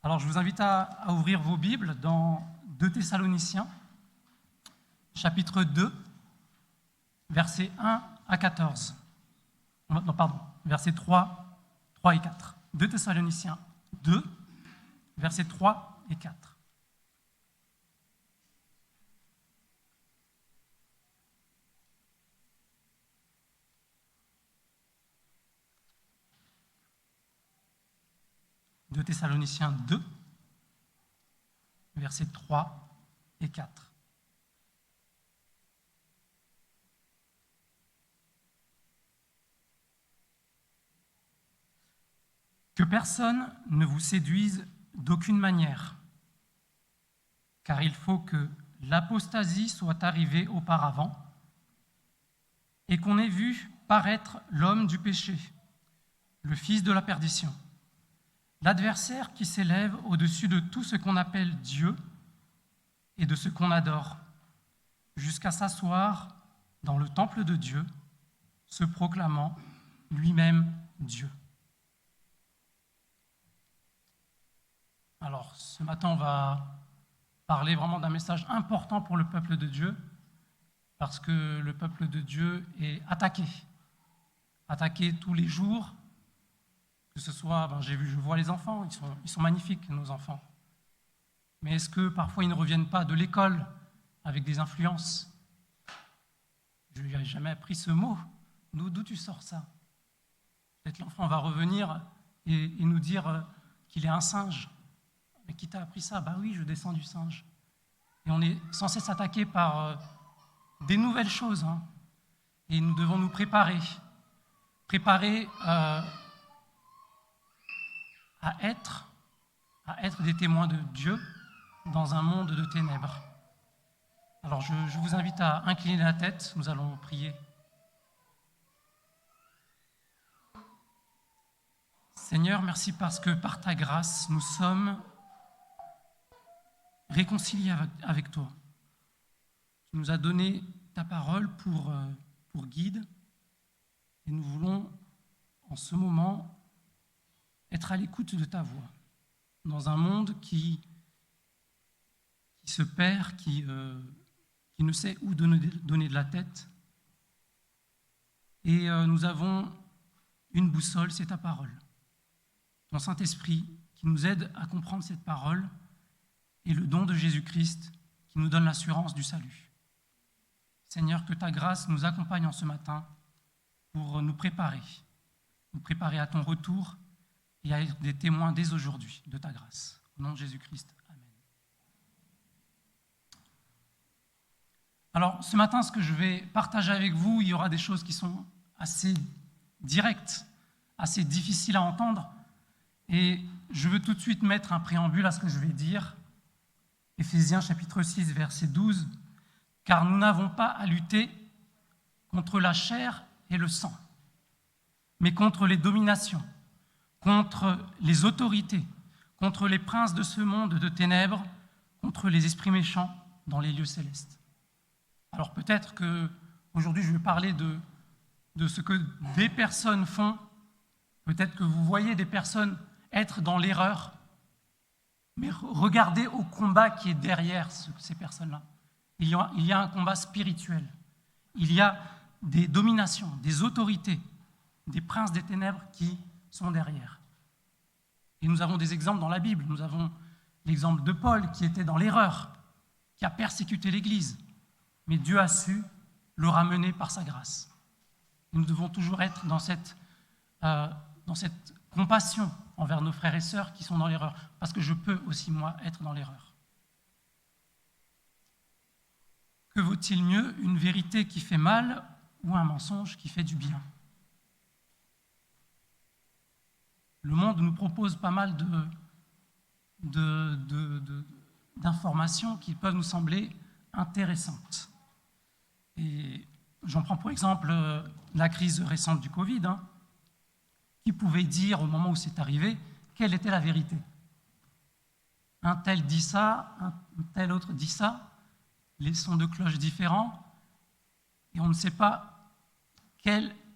Alors, je vous invite à ouvrir vos Bibles dans 2 Thessaloniciens, chapitre 2, versets 1 à 14. Non, pardon, versets 3 et 4. 2 Thessaloniciens 2, versets 3 et 4. De Thessaloniciens 2, versets 3 et 4. Que personne ne vous séduise d'aucune manière, car il faut que l'apostasie soit arrivée auparavant et qu'on ait vu paraître l'homme du péché, le fils de la perdition, l'adversaire qui s'élève au-dessus de tout ce qu'on appelle Dieu et de ce qu'on adore, jusqu'à s'asseoir dans le temple de Dieu, se proclamant lui-même Dieu. Alors, ce matin, on va parler vraiment d'un message important pour le peuple de Dieu, parce que le peuple de Dieu est attaqué tous les jours. Que ce soit, je vois les enfants, ils sont magnifiques, nos enfants. Mais est-ce que parfois ils ne reviennent pas de l'école avec des influences? Je n'ai jamais appris ce mot. D'où tu sors ça? Peut-être l'enfant va revenir et nous dire qu'il est un singe. Mais qui t'a appris ça? Oui, je descends du singe. Et on est censé s'attaquer par des nouvelles choses. Et nous devons nous préparer à être des témoins de Dieu dans un monde de ténèbres. Alors je vous invite à incliner la tête, nous allons prier. Seigneur, merci parce que par ta grâce, nous sommes réconciliés avec toi. Tu nous as donné ta parole pour guide et nous voulons en ce moment être à l'écoute de ta voix, dans un monde qui se perd, qui ne sait où donner de la tête. Et nous avons une boussole, c'est ta parole. Ton Saint-Esprit qui nous aide à comprendre cette parole et le don de Jésus-Christ qui nous donne l'assurance du salut. Seigneur, que ta grâce nous accompagne en ce matin pour nous préparer à ton retour et à être des témoins dès aujourd'hui de ta grâce. Au nom de Jésus-Christ, amen. Alors, ce matin, ce que je vais partager avec vous, il y aura des choses qui sont assez directes, assez difficiles à entendre. Et je veux tout de suite mettre un préambule à ce que je vais dire. Éphésiens chapitre 6, verset 12. « Car nous n'avons pas à lutter contre la chair et le sang, mais contre les dominations, contre les autorités, contre les princes de ce monde de ténèbres, contre les esprits méchants dans les lieux célestes. » Alors peut-être qu'aujourd'hui je vais parler de ce que des personnes font, peut-être que vous voyez des personnes être dans l'erreur, mais regardez au combat qui est derrière ces personnes-là. Il y a un combat spirituel, il y a des dominations, des autorités, des princes des ténèbres qui sont derrière. Et nous avons des exemples dans la Bible. Nous avons l'exemple de Paul qui était dans l'erreur, qui a persécuté l'Église, mais Dieu a su le ramener par sa grâce. Et nous devons toujours être dans cette compassion envers nos frères et sœurs qui sont dans l'erreur, parce que je peux aussi, moi, être dans l'erreur. Que vaut-il mieux, une vérité qui fait mal ou un mensonge qui fait du bien? Le monde nous propose pas mal d'informations qui peuvent nous sembler intéressantes. Et j'en prends pour exemple la crise récente du Covid. Qui pouvait dire au moment où c'est arrivé quelle était la vérité? Un tel dit ça, un tel autre dit ça, les sons de cloche différents, et on ne sait pas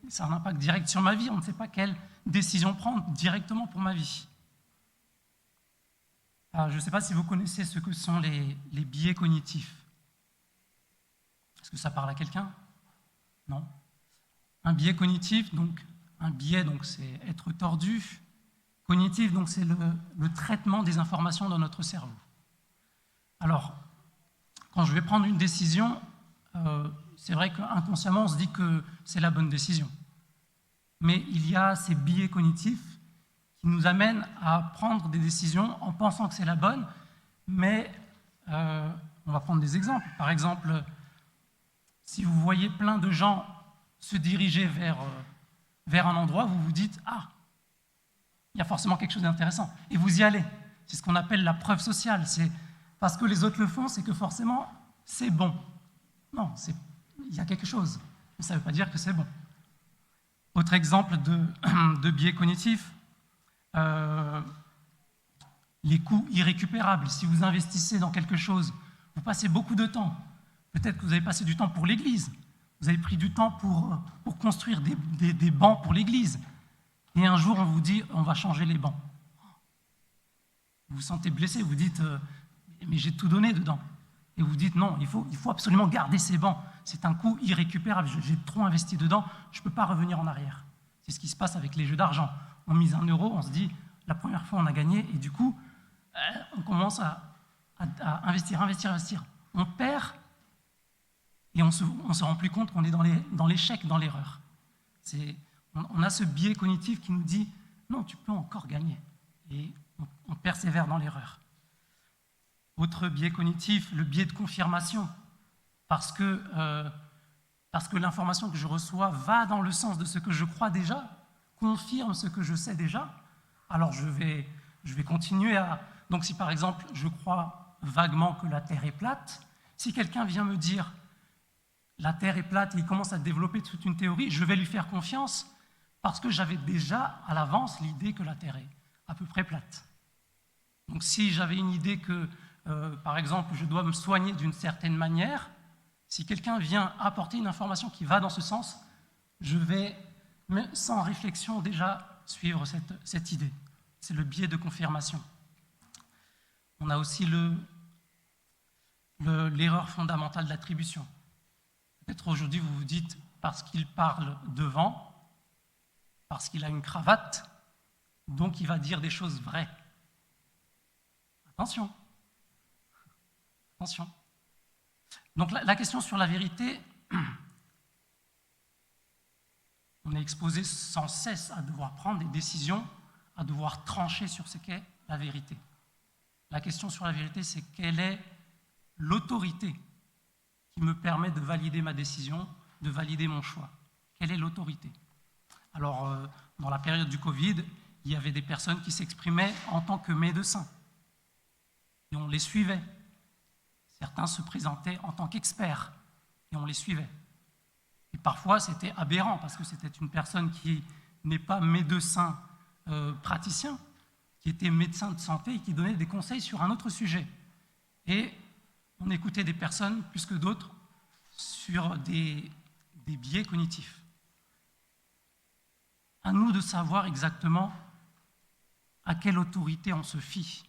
ça a un impact direct sur ma vie, on ne sait pas quelle décision prendre directement pour ma vie. Je ne sais pas si vous connaissez ce que sont les biais cognitifs. Est-ce que ça parle à quelqu'un? Non. Un biais cognitif, donc un biais, donc c'est être tordu. Cognitif, donc c'est le traitement des informations dans notre cerveau. Alors, quand je vais prendre une décision, c'est vrai qu'inconsciemment, on se dit que c'est la bonne décision. Mais il y a ces biais cognitifs qui nous amènent à prendre des décisions en pensant que c'est la bonne, mais on va prendre des exemples. Par exemple, si vous voyez plein de gens se diriger vers un endroit, vous vous dites « Ah, il y a forcément quelque chose d'intéressant ». Et vous y allez. C'est ce qu'on appelle la preuve sociale. C'est parce que les autres le font, c'est que forcément, c'est bon. Non, il y a quelque chose. Mais ça ne veut pas dire que c'est bon. Autre exemple de biais cognitif, les coûts irrécupérables. Si vous investissez dans quelque chose, vous passez beaucoup de temps. Peut-être que vous avez passé du temps pour l'église. Vous avez pris du temps pour construire des bancs pour l'église. Et un jour, on vous dit, on va changer les bancs. Vous vous sentez blessé, vous dites, mais j'ai tout donné dedans. Et vous dites, non, il faut absolument garder ces bancs. C'est un coût irrécupérable. J'ai trop investi dedans, je ne peux pas revenir en arrière. C'est ce qui se passe avec les jeux d'argent. On mise 1 euro, on se dit, la première fois, on a gagné, et du coup, on commence à investir. On perd, et on ne se rend plus compte qu'on est dans l'échec, dans l'erreur. On a ce biais cognitif qui nous dit, non, tu peux encore gagner. Et on persévère dans l'erreur. Autre biais cognitif, le biais de confirmation. Parce que l'information que je reçois va dans le sens de ce que je crois déjà, confirme ce que je sais déjà, alors je vais continuer à... Donc si par exemple je crois vaguement que la Terre est plate, si quelqu'un vient me dire la Terre est plate et il commence à développer toute une théorie, je vais lui faire confiance parce que j'avais déjà à l'avance l'idée que la Terre est à peu près plate. Donc si j'avais une idée que, par exemple, je dois me soigner d'une certaine manière, si quelqu'un vient apporter une information qui va dans ce sens, je vais, sans réflexion, déjà suivre cette idée. C'est le biais de confirmation. On a aussi l'erreur fondamentale d'attribution. Peut-être aujourd'hui, vous vous dites, parce qu'il parle devant, parce qu'il a une cravate, donc il va dire des choses vraies. Attention. Attention. Donc la question sur la vérité, on est exposé sans cesse à devoir prendre des décisions, à devoir trancher sur ce qu'est la vérité. La question sur la vérité, c'est quelle est l'autorité qui me permet de valider ma décision, de valider mon choix. Quelle est l'autorité? Alors, dans la période du Covid, il y avait des personnes qui s'exprimaient en tant que médecins. Et on les suivait. Certains se présentaient en tant qu'experts et on les suivait. Et parfois, c'était aberrant parce que c'était une personne qui n'est pas médecin praticien, qui était médecin de santé et qui donnait des conseils sur un autre sujet. Et on écoutait des personnes plus que d'autres sur des biais cognitifs. À nous de savoir exactement à quelle autorité on se fie.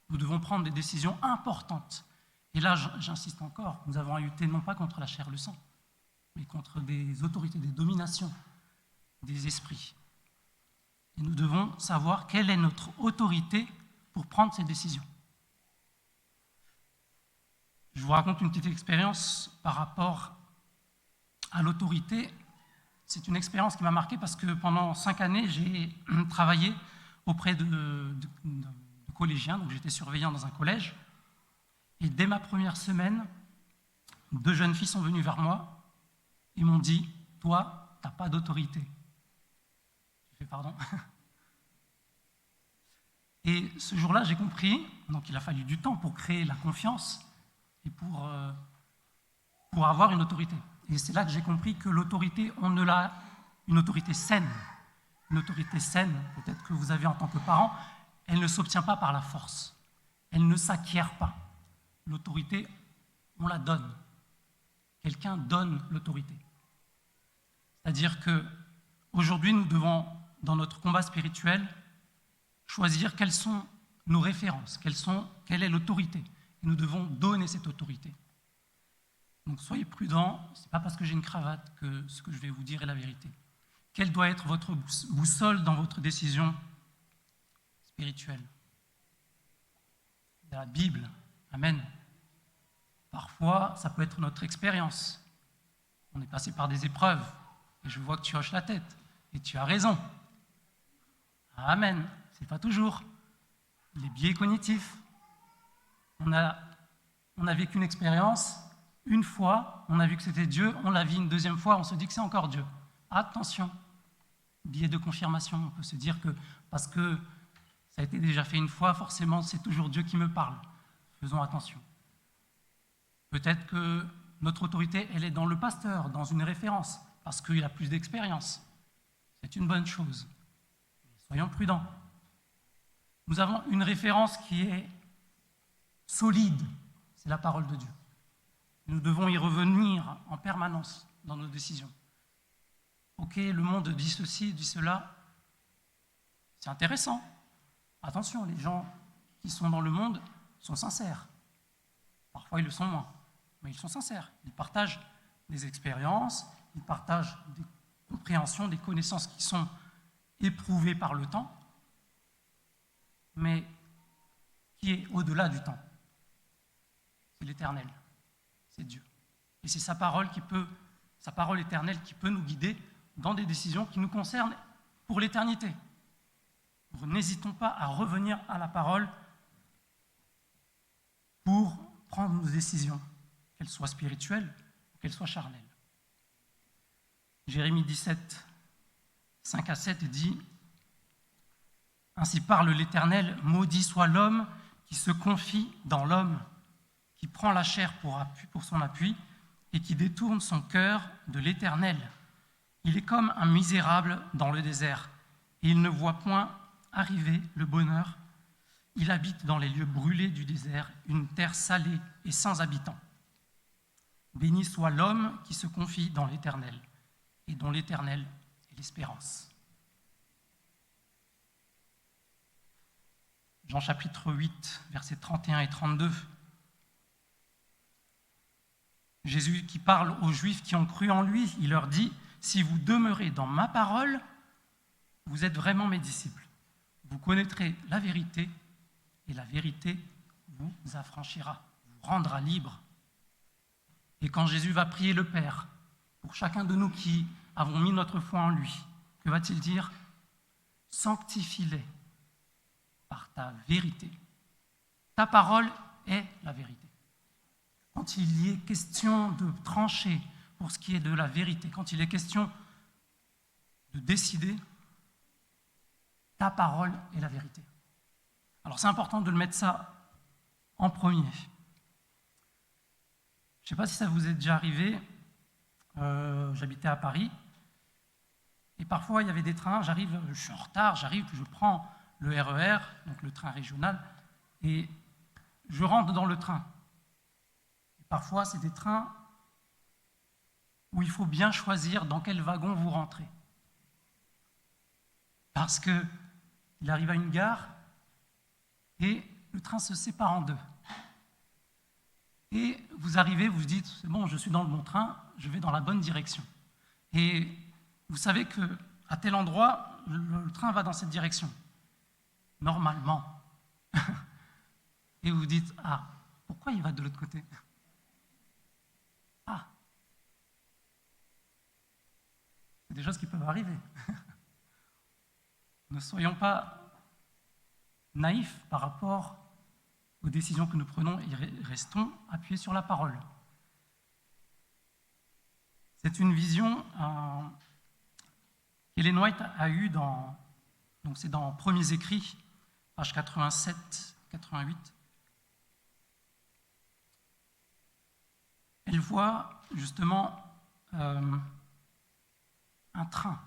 Nous devons prendre des décisions importantes. Et là, j'insiste encore, nous avons à lutter non pas contre la chair et le sang, mais contre des autorités, des dominations, des esprits. Et nous devons savoir quelle est notre autorité pour prendre ces décisions. Je vous raconte une petite expérience par rapport à l'autorité. C'est une expérience qui m'a marqué parce que pendant 5 années, j'ai travaillé auprès de collégiens, donc j'étais surveillant dans un collège. Et dès ma première semaine, 2 jeunes filles sont venues vers moi et m'ont dit « Toi, tu n'as pas d'autorité. » J'ai fait « Pardon ?» Et ce jour-là, j'ai compris, donc il a fallu du temps pour créer la confiance et pour avoir une autorité. Et c'est là que j'ai compris que l'autorité, on ne l'a, une autorité saine. Une autorité saine, peut-être que vous avez en tant que parent, elle ne s'obtient pas par la force. Elle ne s'acquiert pas. L'autorité, on la donne. Quelqu'un donne l'autorité. C'est-à-dire qu'aujourd'hui, nous devons, dans notre combat spirituel, choisir quelles sont nos références, quelle est l'autorité. Et nous devons donner cette autorité. Donc soyez prudents, ce n'est pas parce que j'ai une cravate que ce que je vais vous dire est la vérité. Quelle doit être votre boussole dans votre décision spirituelle? Il y a la Bible, amen. Parfois, ça peut être notre expérience. On est passé par des épreuves, et je vois que tu hoches la tête, et tu as raison. Amen, c'est pas toujours. Les biais cognitifs. On a vécu une expérience, une fois, on a vu que c'était Dieu, on l'a vu une deuxième fois, on se dit que c'est encore Dieu. Attention, biais de confirmation, on peut se dire que parce que ça a été déjà fait une fois, forcément c'est toujours Dieu qui me parle. Faisons attention. Peut-être que notre autorité, elle est dans le pasteur, dans une référence, parce qu'il a plus d'expérience. C'est une bonne chose. Soyons prudents. Nous avons une référence qui est solide, c'est la parole de Dieu. Nous devons y revenir en permanence dans nos décisions. Ok, le monde dit ceci, dit cela, c'est intéressant. Attention, les gens qui sont dans le monde sont sincères. Parfois, ils le sont moins, mais ils sont sincères. Ils partagent des expériences, ils partagent des compréhensions, des connaissances qui sont éprouvées par le temps, mais qui est au-delà du temps. C'est l'Éternel, c'est Dieu. Et c'est sa parole éternelle qui peut nous guider dans des décisions qui nous concernent pour l'éternité. N'hésitons pas à revenir à la parole pour prendre nos décisions, qu'elles soient spirituelles ou qu'elles soient charnelles. Jérémie 17, 5-7 dit « Ainsi parle l'Éternel, maudit soit l'homme qui se confie dans l'homme, qui prend la chair pour son appui et qui détourne son cœur de l'Éternel. Il est comme un misérable dans le désert, et il ne voit point arriver le bonheur. Il habite dans les lieux brûlés du désert, une terre salée et sans habitants. Béni soit l'homme qui se confie dans l'Éternel, et dont l'Éternel est l'espérance. » Jean chapitre 8, versets 31 et 32. Jésus qui parle aux Juifs qui ont cru en lui, il leur dit « Si vous demeurez dans ma parole, vous êtes vraiment mes disciples. Vous connaîtrez la vérité, et la vérité vous affranchira, vous rendra libre. » Et quand Jésus va prier le Père, pour chacun de nous qui avons mis notre foi en lui, que va-t-il dire? « Sanctifie-les par ta vérité. Ta parole est la vérité. » Quand il y est question de trancher pour ce qui est de la vérité, quand il est question de décider, ta parole est la vérité. Alors c'est important de le mettre ça en premier. Je ne sais pas si ça vous est déjà arrivé, j'habitais à Paris, et parfois il y avait des trains, je suis en retard, je prends le RER, donc le train régional, et je rentre dans le train. Parfois, c'est des trains où il faut bien choisir dans quel wagon vous rentrez. Parce qu'il arrive à une gare et le train se sépare en deux. Et vous arrivez, vous vous dites, c'est bon, je suis dans le bon train, je vais dans la bonne direction. Et vous savez qu'à tel endroit, le train va dans cette direction. Normalement. Et vous vous dites, ah, pourquoi il va de l'autre côté ? Ah, c'est des choses qui peuvent arriver. Ne soyons pas naïfs par rapport aux décisions que nous prenons et restons appuyés sur la parole. C'est une vision qu'Ellen White a eue c'est dans Premiers Écrits, page 87-88. Elle voit justement un train.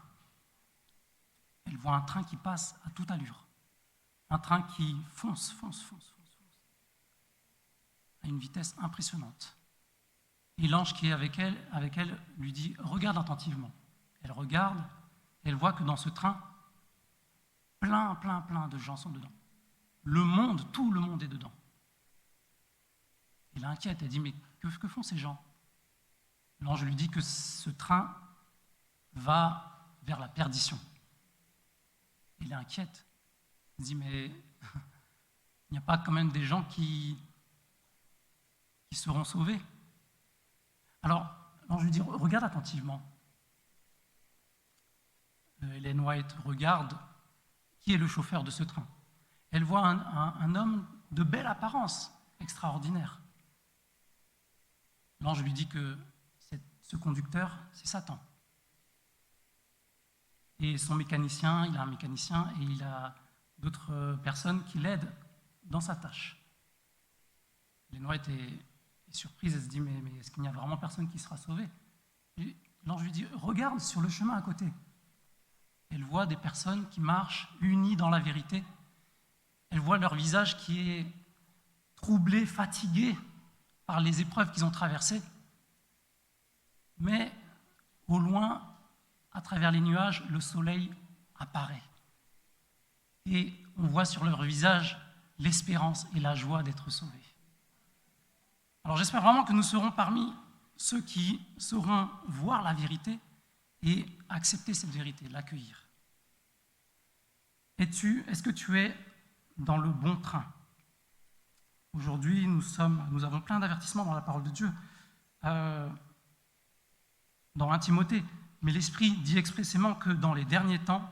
Elle voit un train qui passe à toute allure. Un train qui fonce à une vitesse impressionnante. Et l'ange qui est avec elle lui dit « Regarde attentivement ». Elle regarde, et elle voit que dans ce train, plein de gens sont dedans. Le monde tout le monde est dedans. Il l'inquiète, elle dit, mais que font ces gens? L'ange lui dit que ce train va vers la perdition. Il est inquiète. Il dit, mais il n'y a pas quand même des gens qui seront sauvés? Alors, l'ange lui dit, regarde attentivement. Ellen White regarde qui est le chauffeur de ce train. Elle voit un homme de belle apparence, extraordinaire. L'ange lui dit que ce conducteur, c'est Satan. Et son mécanicien, il a un mécanicien et il a d'autres personnes qui l'aident dans sa tâche. Ellen White est surprise, elle se dit, mais est-ce qu'il n'y a vraiment personne qui sera sauvé? Et l'ange lui dit, regarde sur le chemin à côté. Elle voit des personnes qui marchent unies dans la vérité. Elle voit leur visage qui est troublé, fatigué par les épreuves qu'ils ont traversées. Mais au loin, à travers les nuages, le soleil apparaît. Et on voit sur leur visage l'espérance et la joie d'être sauvés. Alors j'espère vraiment que nous serons parmi ceux qui sauront voir la vérité et accepter cette vérité, l'accueillir. Est-ce que tu es dans le bon train? Aujourd'hui, nous avons plein d'avertissements dans la parole de Dieu, dans 1 Timothée, mais l'Esprit dit expressément que dans les derniers temps,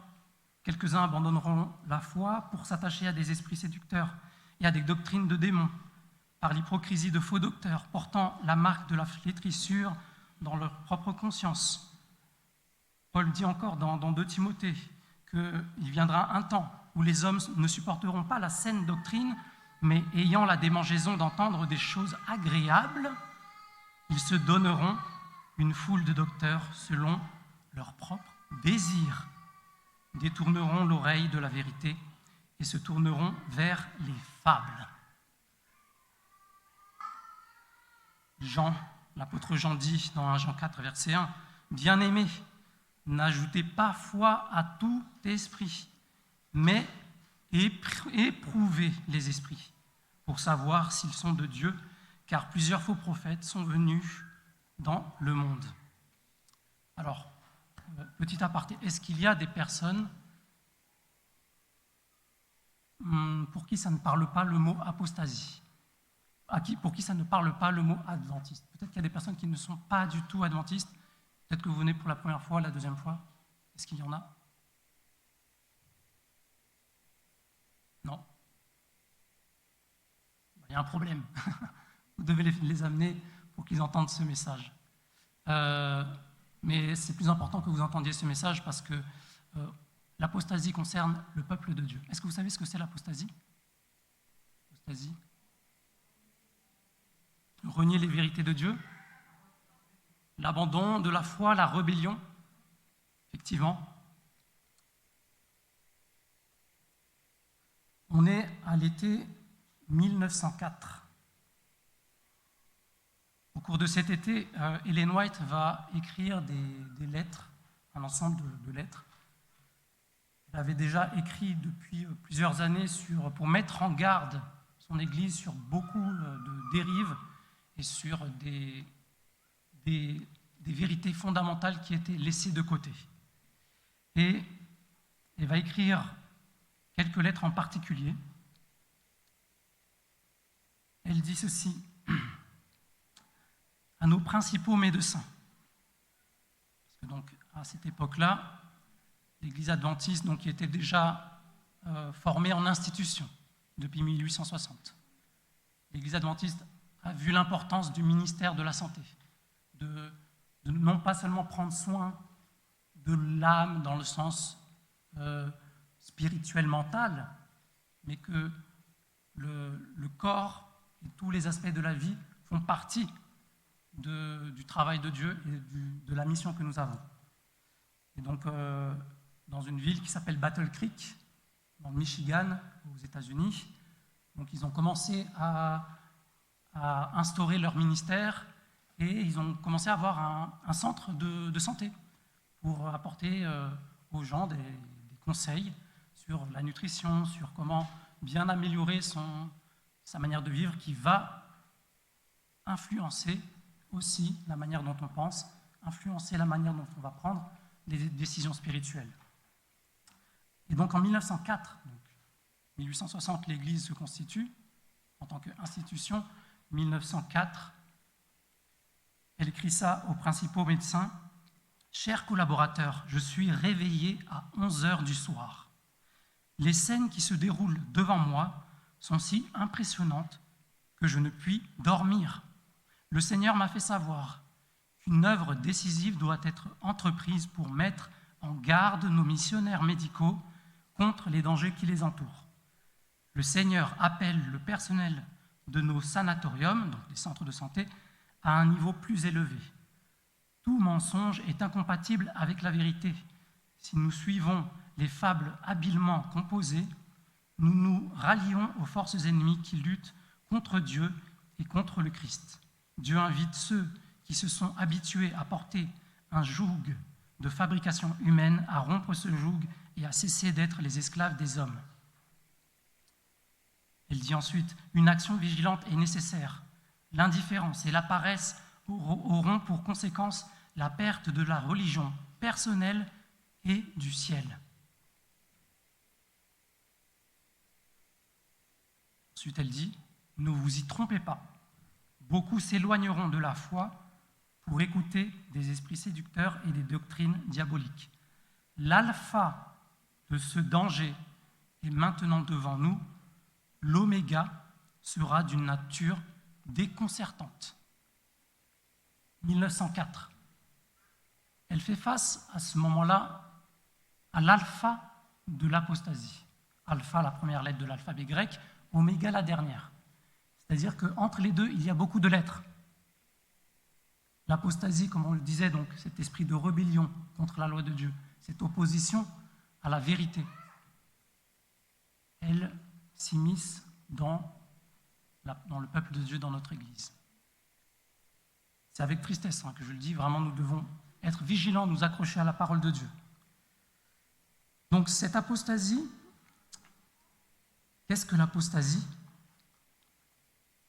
quelques-uns abandonneront la foi pour s'attacher à des esprits séducteurs et à des doctrines de démons, par l'hypocrisie de faux docteurs, portant la marque de la flétrissure dans leur propre conscience. Paul dit encore dans 2 Timothée qu'il viendra un temps où les hommes ne supporteront pas la saine doctrine, mais ayant la démangeaison d'entendre des choses agréables, ils se donneront une foule de docteurs selon leur propre désir, détourneront l'oreille de la vérité et se tourneront vers les fables. L'apôtre Jean dit dans 1 Jean 4, verset 1, « Bien-aimés, n'ajoutez pas foi à tout esprit, mais éprouvez les esprits, pour savoir s'ils sont de Dieu, car plusieurs faux prophètes sont venus dans le monde. » Alors, petit aparté, est-ce qu'il y a des personnes pour qui ça ne parle pas le mot apostasie? Pour qui ça ne parle pas le mot adventiste? Peut-être qu'il y a des personnes qui ne sont pas du tout adventistes. Peut-être que vous venez pour la première fois, la deuxième fois. Est-ce qu'il y en a? Non? Il y a un problème. Vous devez les amener pour qu'ils entendent ce message. Mais c'est plus important que vous entendiez ce message parce que l'apostasie concerne le peuple de Dieu. Est-ce que vous savez ce que c'est l'apostasie? L'apostasie? Renier les vérités de Dieu, l'abandon de la foi, la rébellion, effectivement. On est à l'été 1904. Au cours de cet été, Ellen White va écrire des lettres, un ensemble de lettres. Elle avait déjà écrit depuis plusieurs années pour mettre en garde son Église sur beaucoup de dérives et sur des vérités fondamentales qui étaient laissées de côté. Et elle va écrire quelques lettres en particulier. Elle dit ceci à nos principaux médecins. Parce que donc, à cette époque-là, l'Église adventiste, donc, qui était déjà formée en institution depuis 1860. L'Église adventiste a vu l'importance du ministère de la santé, de non pas seulement prendre soin de l'âme dans le sens spirituel, mental, mais que le corps et tous les aspects de la vie font partie du travail de Dieu et de la mission que nous avons. Et donc, dans une ville qui s'appelle Battle Creek, dans le Michigan, aux États-Unis, donc ils ont commencé à instaurer leur ministère et ils ont commencé à avoir un centre de santé pour apporter aux gens des conseils sur la nutrition, sur comment bien améliorer sa manière de vivre, qui va influencer aussi la manière dont on pense, influencer la manière dont on va prendre des décisions spirituelles. Et donc en 1904, 1860, l'Église se constitue en tant qu'institution. 1904, elle écrit ça aux principaux médecins. « Chers collaborateurs, je suis réveillé à 11h du soir. Les scènes qui se déroulent devant moi sont si impressionnantes que je ne puis dormir. Le Seigneur m'a fait savoir qu'une œuvre décisive doit être entreprise pour mettre en garde nos missionnaires médicaux contre les dangers qui les entourent. Le Seigneur appelle le personnel de nos sanatoriums, donc des centres de santé, à un niveau plus élevé. Tout mensonge est incompatible avec la vérité. Si nous suivons les fables habilement composées, nous nous rallions aux forces ennemies qui luttent contre Dieu et contre le Christ. Dieu invite ceux qui se sont habitués à porter un joug de fabrication humaine à rompre ce joug et à cesser d'être les esclaves des hommes. » Elle dit ensuite « Une action vigilante est nécessaire. L'indifférence et la paresse auront pour conséquence la perte de la religion personnelle et du ciel. » Ensuite, elle dit « Ne vous y trompez pas. Beaucoup s'éloigneront de la foi pour écouter des esprits séducteurs et des doctrines diaboliques. L'alpha de ce danger est maintenant devant nous. L'oméga sera d'une nature déconcertante. » 1904. Elle fait face à ce moment-là à l'alpha de l'apostasie. Alpha, la première lettre de l'alphabet grec, oméga, la dernière. C'est-à-dire qu'entre les deux, il y a beaucoup de lettres. L'apostasie, comme on le disait, donc, cet esprit de rébellion contre la loi de Dieu, cette opposition à la vérité, elle s'immisce dans le peuple de Dieu, dans notre Église. C'est avec tristesse que je le dis, vraiment nous devons être vigilants, nous accrocher à la parole de Dieu. Donc cette apostasie, qu'est-ce que l'apostasie ?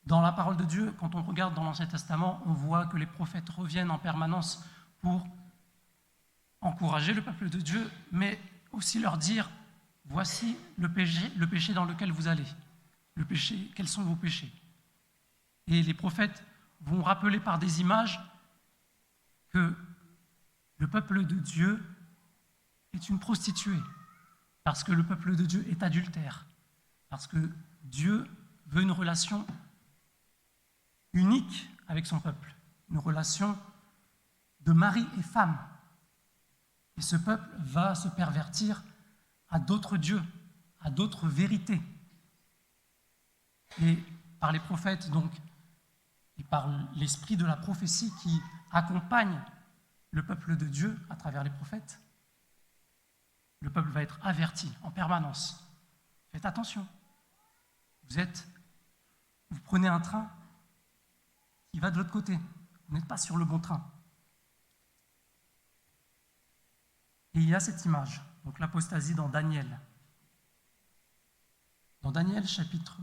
Dans la parole de Dieu, quand on regarde dans l'Ancien Testament, on voit que les prophètes reviennent en permanence pour encourager le peuple de Dieu, mais aussi leur dire « Voici le péché dans lequel vous allez. Le péché, quels sont vos péchés ?» Et les prophètes vont rappeler par des images que le peuple de Dieu est une prostituée, parce que le peuple de Dieu est adultère, parce que Dieu veut une relation unique avec son peuple, une relation de mari et femme. Et ce peuple va se pervertir à d'autres dieux, à d'autres vérités. Et par les prophètes, donc, et par l'esprit de la prophétie qui accompagne le peuple de Dieu à travers les prophètes, le peuple va être averti en permanence. Faites attention. Vous prenez un train qui va de l'autre côté. Vous n'êtes pas sur le bon train. Et il y a cette image, donc l'apostasie dans Daniel. Dans Daniel, chapitre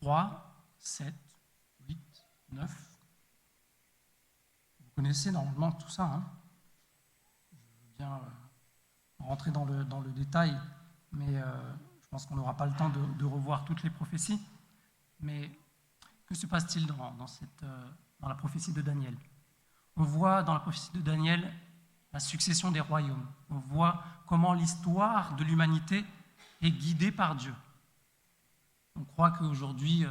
3, 7, 8, 9. Vous connaissez normalement tout ça. Je veux bien rentrer dans le détail, mais je pense qu'on n'aura pas le temps de revoir toutes les prophéties. Mais que se passe-t-il dans la prophétie de Daniel ? On voit dans la prophétie de Daniel la succession des royaumes. On voit comment l'histoire de l'humanité est guidée par Dieu. On croit qu'aujourd'hui,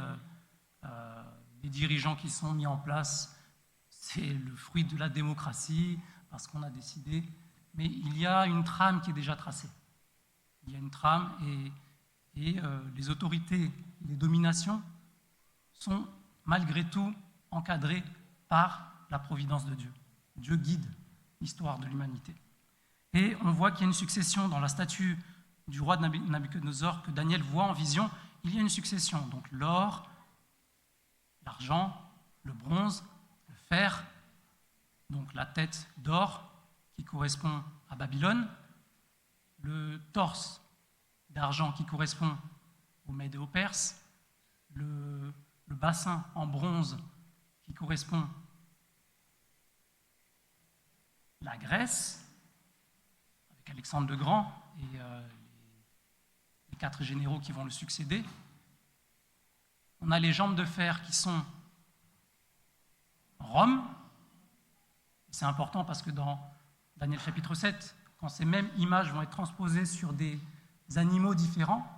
les dirigeants qui sont mis en place, c'est le fruit de la démocratie, parce qu'on a décidé. Mais il y a une trame qui est déjà tracée. Il y a une trame et les autorités, les dominations sont malgré tout encadrées par la providence de Dieu. Dieu guide l'histoire de l'humanité. Et on voit qu'il y a une succession dans la statue du roi de Nabuchodonosor que Daniel voit en vision. Il y a une succession, donc l'or, l'argent, le bronze, le fer, donc la tête d'or qui correspond à Babylone, le torse d'argent qui correspond aux Mèdes et aux Perses, le bassin en bronze qui correspond à la Grèce, avec Alexandre le Grand et les 4 généraux qui vont le succéder. On a les jambes de fer qui sont Rome. C'est important parce que dans Daniel chapitre 7, quand ces mêmes images vont être transposées sur des animaux différents,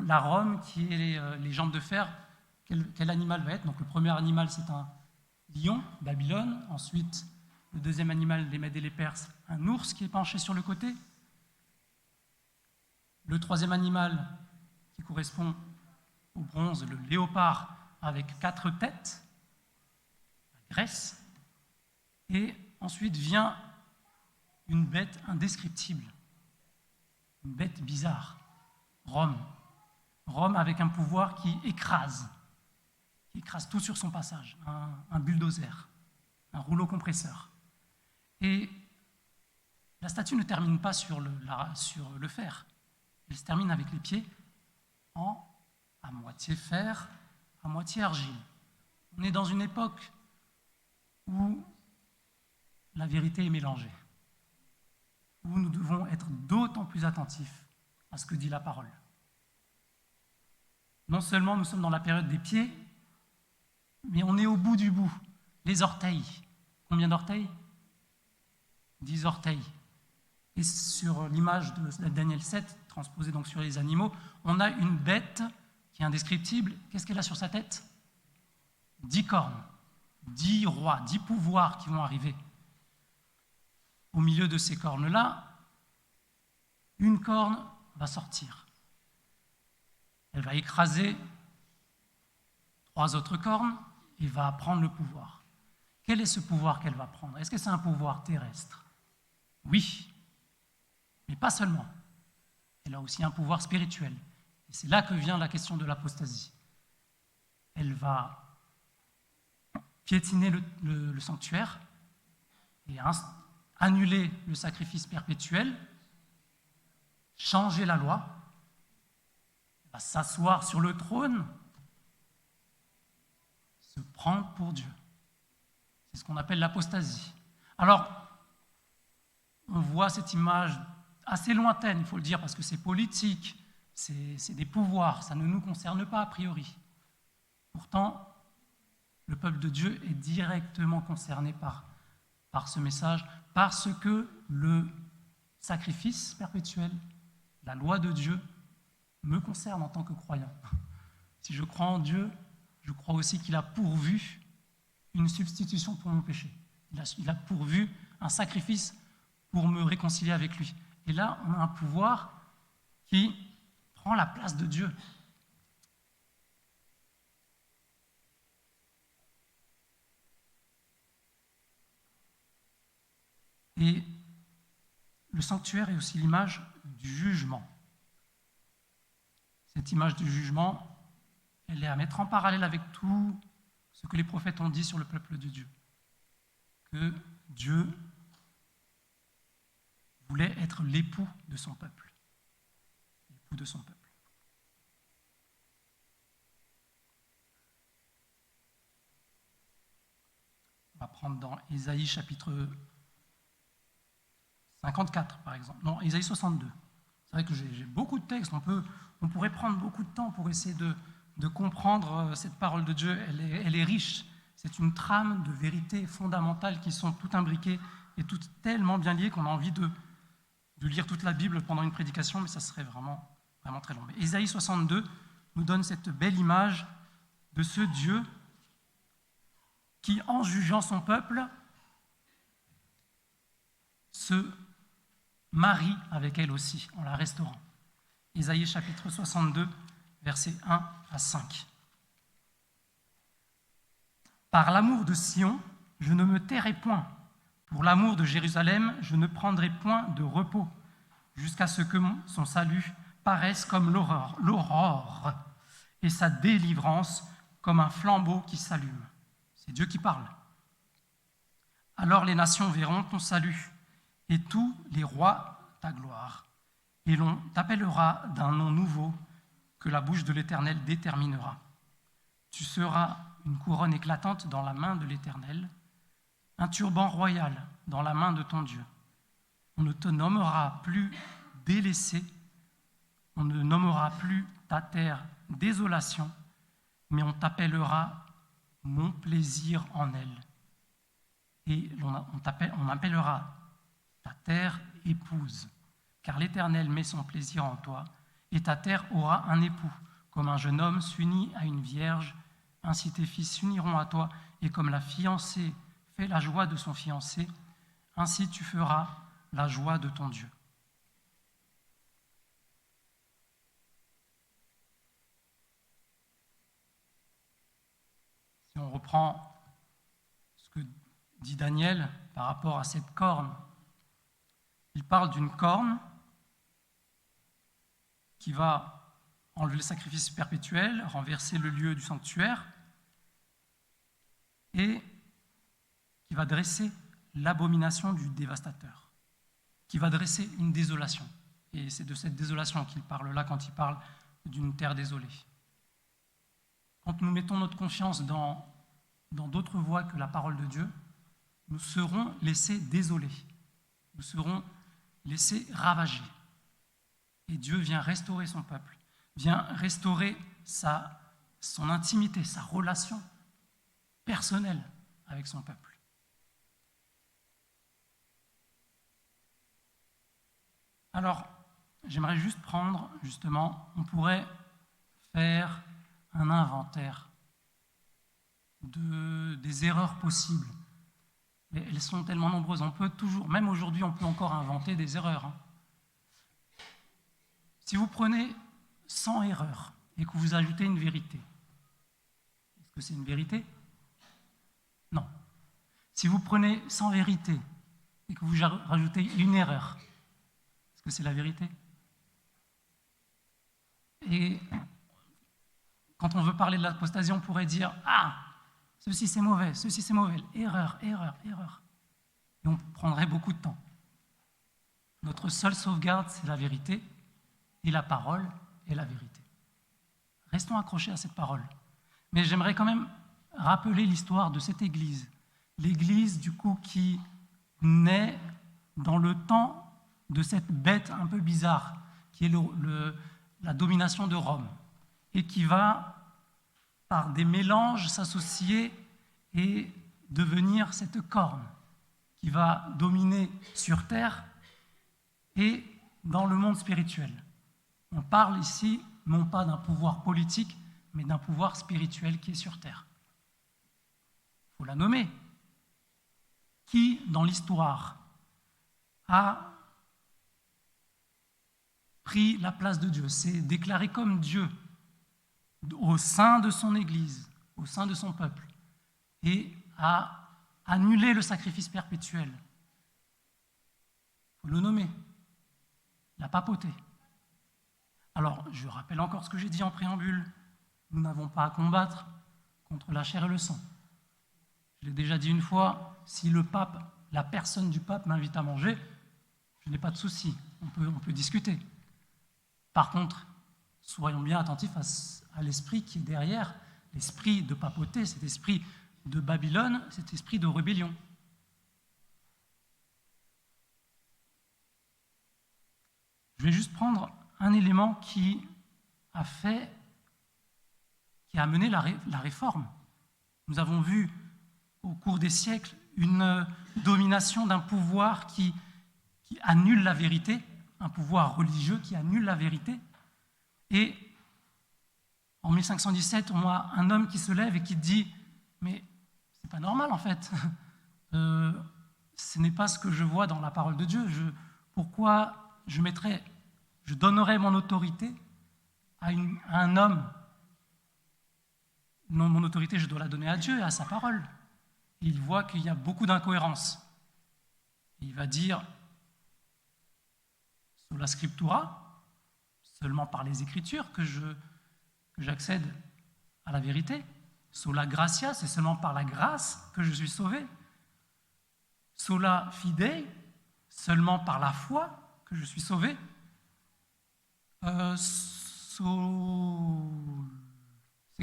la Rome qui est les jambes de fer, quel animal va être? Donc le premier animal, c'est un lion, Babylone. Ensuite, le deuxième animal, les Mèdes et les Perses, un ours qui est penché sur le côté. Le troisième animal qui correspond au bronze, le léopard avec 4 têtes, la Grèce. Et ensuite vient une bête indescriptible, une bête bizarre, Rome. Rome avec un pouvoir qui écrase tout sur son passage, un bulldozer, un rouleau compresseur. Et la statue ne termine pas sur le fer, elle se termine avec les pieds à moitié fer, à moitié argile. On est dans une époque où la vérité est mélangée, où nous devons être d'autant plus attentifs à ce que dit la parole. Non seulement nous sommes dans la période des pieds, mais on est au bout du bout, les orteils. Combien d'orteils? 10 orteils. Et sur l'image de Daniel 7, transposée donc sur les animaux, on a une bête qui est indescriptible. Qu'est-ce qu'elle a sur sa tête? 10 cornes, 10 rois, 10 pouvoirs qui vont arriver. Au milieu de ces cornes-là, une corne va sortir. Elle va écraser 3 autres cornes et va prendre le pouvoir. Quel est ce pouvoir qu'elle va prendre? Est-ce que c'est un pouvoir terrestre? Oui, mais pas seulement. Elle a aussi un pouvoir spirituel. Et c'est là que vient la question de l'apostasie. Elle va piétiner le sanctuaire et annuler le sacrifice perpétuel, changer la loi, elle va s'asseoir sur le trône, se prendre pour Dieu. C'est ce qu'on appelle l'apostasie. Alors, on voit cette image assez lointaine, il faut le dire, parce que c'est politique, c'est des pouvoirs, ça ne nous concerne pas a priori. Pourtant, le peuple de Dieu est directement concerné par ce message, parce que le sacrifice perpétuel, la loi de Dieu, me concerne en tant que croyant. Si je crois en Dieu, je crois aussi qu'il a pourvu une substitution pour mon péché. Il a pourvu un sacrifice pour me réconcilier avec lui. Et là, on a un pouvoir qui prend la place de Dieu. Et le sanctuaire est aussi l'image du jugement. Cette image du jugement, elle est à mettre en parallèle avec tout ce que les prophètes ont dit sur le peuple de Dieu. Que Dieu voulait être l'époux de son peuple. L'époux de son peuple. On va prendre dans Ésaïe chapitre 54, par exemple. Non, Ésaïe 62. C'est vrai que j'ai beaucoup de textes. On pourrait prendre beaucoup de temps pour essayer de comprendre cette parole de Dieu. Elle est riche. C'est une trame de vérités fondamentales qui sont toutes imbriquées et toutes tellement bien liées qu'on a envie de lire toute la Bible pendant une prédication, mais ça serait vraiment, vraiment très long. Mais Ésaïe 62 nous donne cette belle image de ce Dieu qui, en jugeant son peuple, se marie avec elle aussi, en la restaurant. Ésaïe chapitre 62, versets 1 à 5. Par l'amour de Sion, je ne me tairai point. Pour l'amour de Jérusalem, je ne prendrai point de repos, jusqu'à ce que son salut paraisse comme l'aurore, et sa délivrance comme un flambeau qui s'allume. C'est Dieu qui parle. Alors les nations verront ton salut, et tous les rois ta gloire. et l'on t'appellera d'un nom nouveau que la bouche de l'Éternel déterminera. Tu seras une couronne éclatante dans la main de l'Éternel, un turban royal dans la main de ton Dieu. On ne te nommera plus délaissé, on ne nommera plus ta terre désolation, mais on t'appellera mon plaisir en elle. Et on appellera ta terre épouse, car l'Éternel met son plaisir en toi, et ta terre aura un époux, comme un jeune homme s'unit à une vierge, ainsi tes fils s'uniront à toi, et comme la fiancée fait la joie de son fiancé, ainsi tu feras la joie de ton Dieu. Si on reprend ce que dit Daniel par rapport à cette corne, il parle d'une corne qui va enlever le sacrifice perpétuel, renverser le lieu du sanctuaire et qui va dresser l'abomination du dévastateur, qui va dresser une désolation. Et c'est de cette désolation qu'il parle là quand il parle d'une terre désolée. Quand nous mettons notre confiance dans d'autres voies que la parole de Dieu, nous serons laissés désolés, nous serons laissés ravagés. Et Dieu vient restaurer son peuple, vient restaurer son intimité, sa relation personnelle avec son peuple. Alors, j'aimerais juste prendre, justement, on pourrait faire un inventaire des erreurs possibles. Mais elles sont tellement nombreuses. On peut toujours, même aujourd'hui, on peut encore inventer des erreurs. Si vous prenez 100 erreurs et que vous ajoutez une vérité, est-ce que c'est une vérité? Non. Si vous prenez 100 vérités et que vous rajoutez une erreur, est-ce que c'est la vérité? Et quand on veut parler de l'apostasie, on pourrait dire « Ah, ceci c'est mauvais, ceci c'est mauvais, erreur, erreur, erreur ». Et on prendrait beaucoup de temps. Notre seule sauvegarde, c'est la vérité, et la parole est la vérité. Restons accrochés à cette parole. Mais j'aimerais quand même rappeler l'histoire de cette Église. L'Église, du coup, qui naît dans le temps de cette bête un peu bizarre, qui est la domination de Rome, et qui va, par des mélanges, s'associer et devenir cette corne qui va dominer sur terre et dans le monde spirituel. On parle ici non pas d'un pouvoir politique, mais d'un pouvoir spirituel qui est sur terre. Il faut la nommer. Qui, dans l'histoire, a pris la place de Dieu, s'est déclaré comme Dieu au sein de son Église, au sein de son peuple, et a annulé le sacrifice perpétuel? Il faut le nommer. La papauté. Alors, je rappelle encore ce que j'ai dit en préambule. Nous n'avons pas à combattre contre la chair et le sang. Je l'ai déjà dit une fois, si le pape, la personne du pape m'invite à manger, je n'ai pas de souci, on peut discuter. Par contre, soyons bien attentifs à l'esprit qui est derrière, l'esprit de papauté, cet esprit de Babylone, cet esprit de rébellion. Je vais juste prendre un élément qui a amené la réforme. Nous avons vu au cours des siècles une domination d'un pouvoir qui annule la vérité, un pouvoir religieux qui annule la vérité. Et en 1517, on a un homme qui se lève et qui dit « Mais c'est pas normal en fait, ce n'est pas ce que je vois dans la parole de Dieu. Pourquoi je donnerais mon autorité à un homme? Non, mon autorité, je dois la donner à Dieu et à sa parole. » Et il voit qu'il y a beaucoup d'incohérences. Il va dire « Sola scriptura », seulement par les Écritures que j'accède à la vérité. « Sola gratia », c'est seulement par la grâce que je suis sauvé. « Sola fidei », seulement par la foi que je suis sauvé. C'est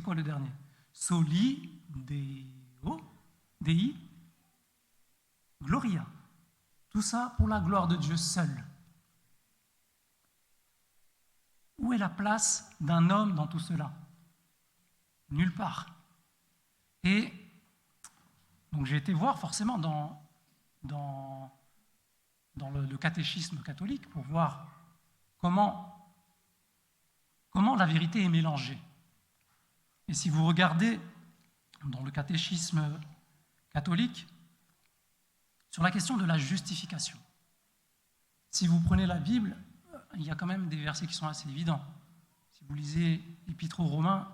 quoi le dernier? Soli Deo, Dei, Gloria. Tout ça pour la gloire de Dieu seul. Où est la place d'un homme dans tout cela? Nulle part. Et donc j'ai été voir forcément dans le catéchisme catholique pour voir comment la vérité est mélangée. Et si vous regardez dans le catéchisme catholique, sur la question de la justification, si vous prenez la Bible, il y a quand même des versets qui sont assez évidents. Si vous lisez l'Épître aux Romains,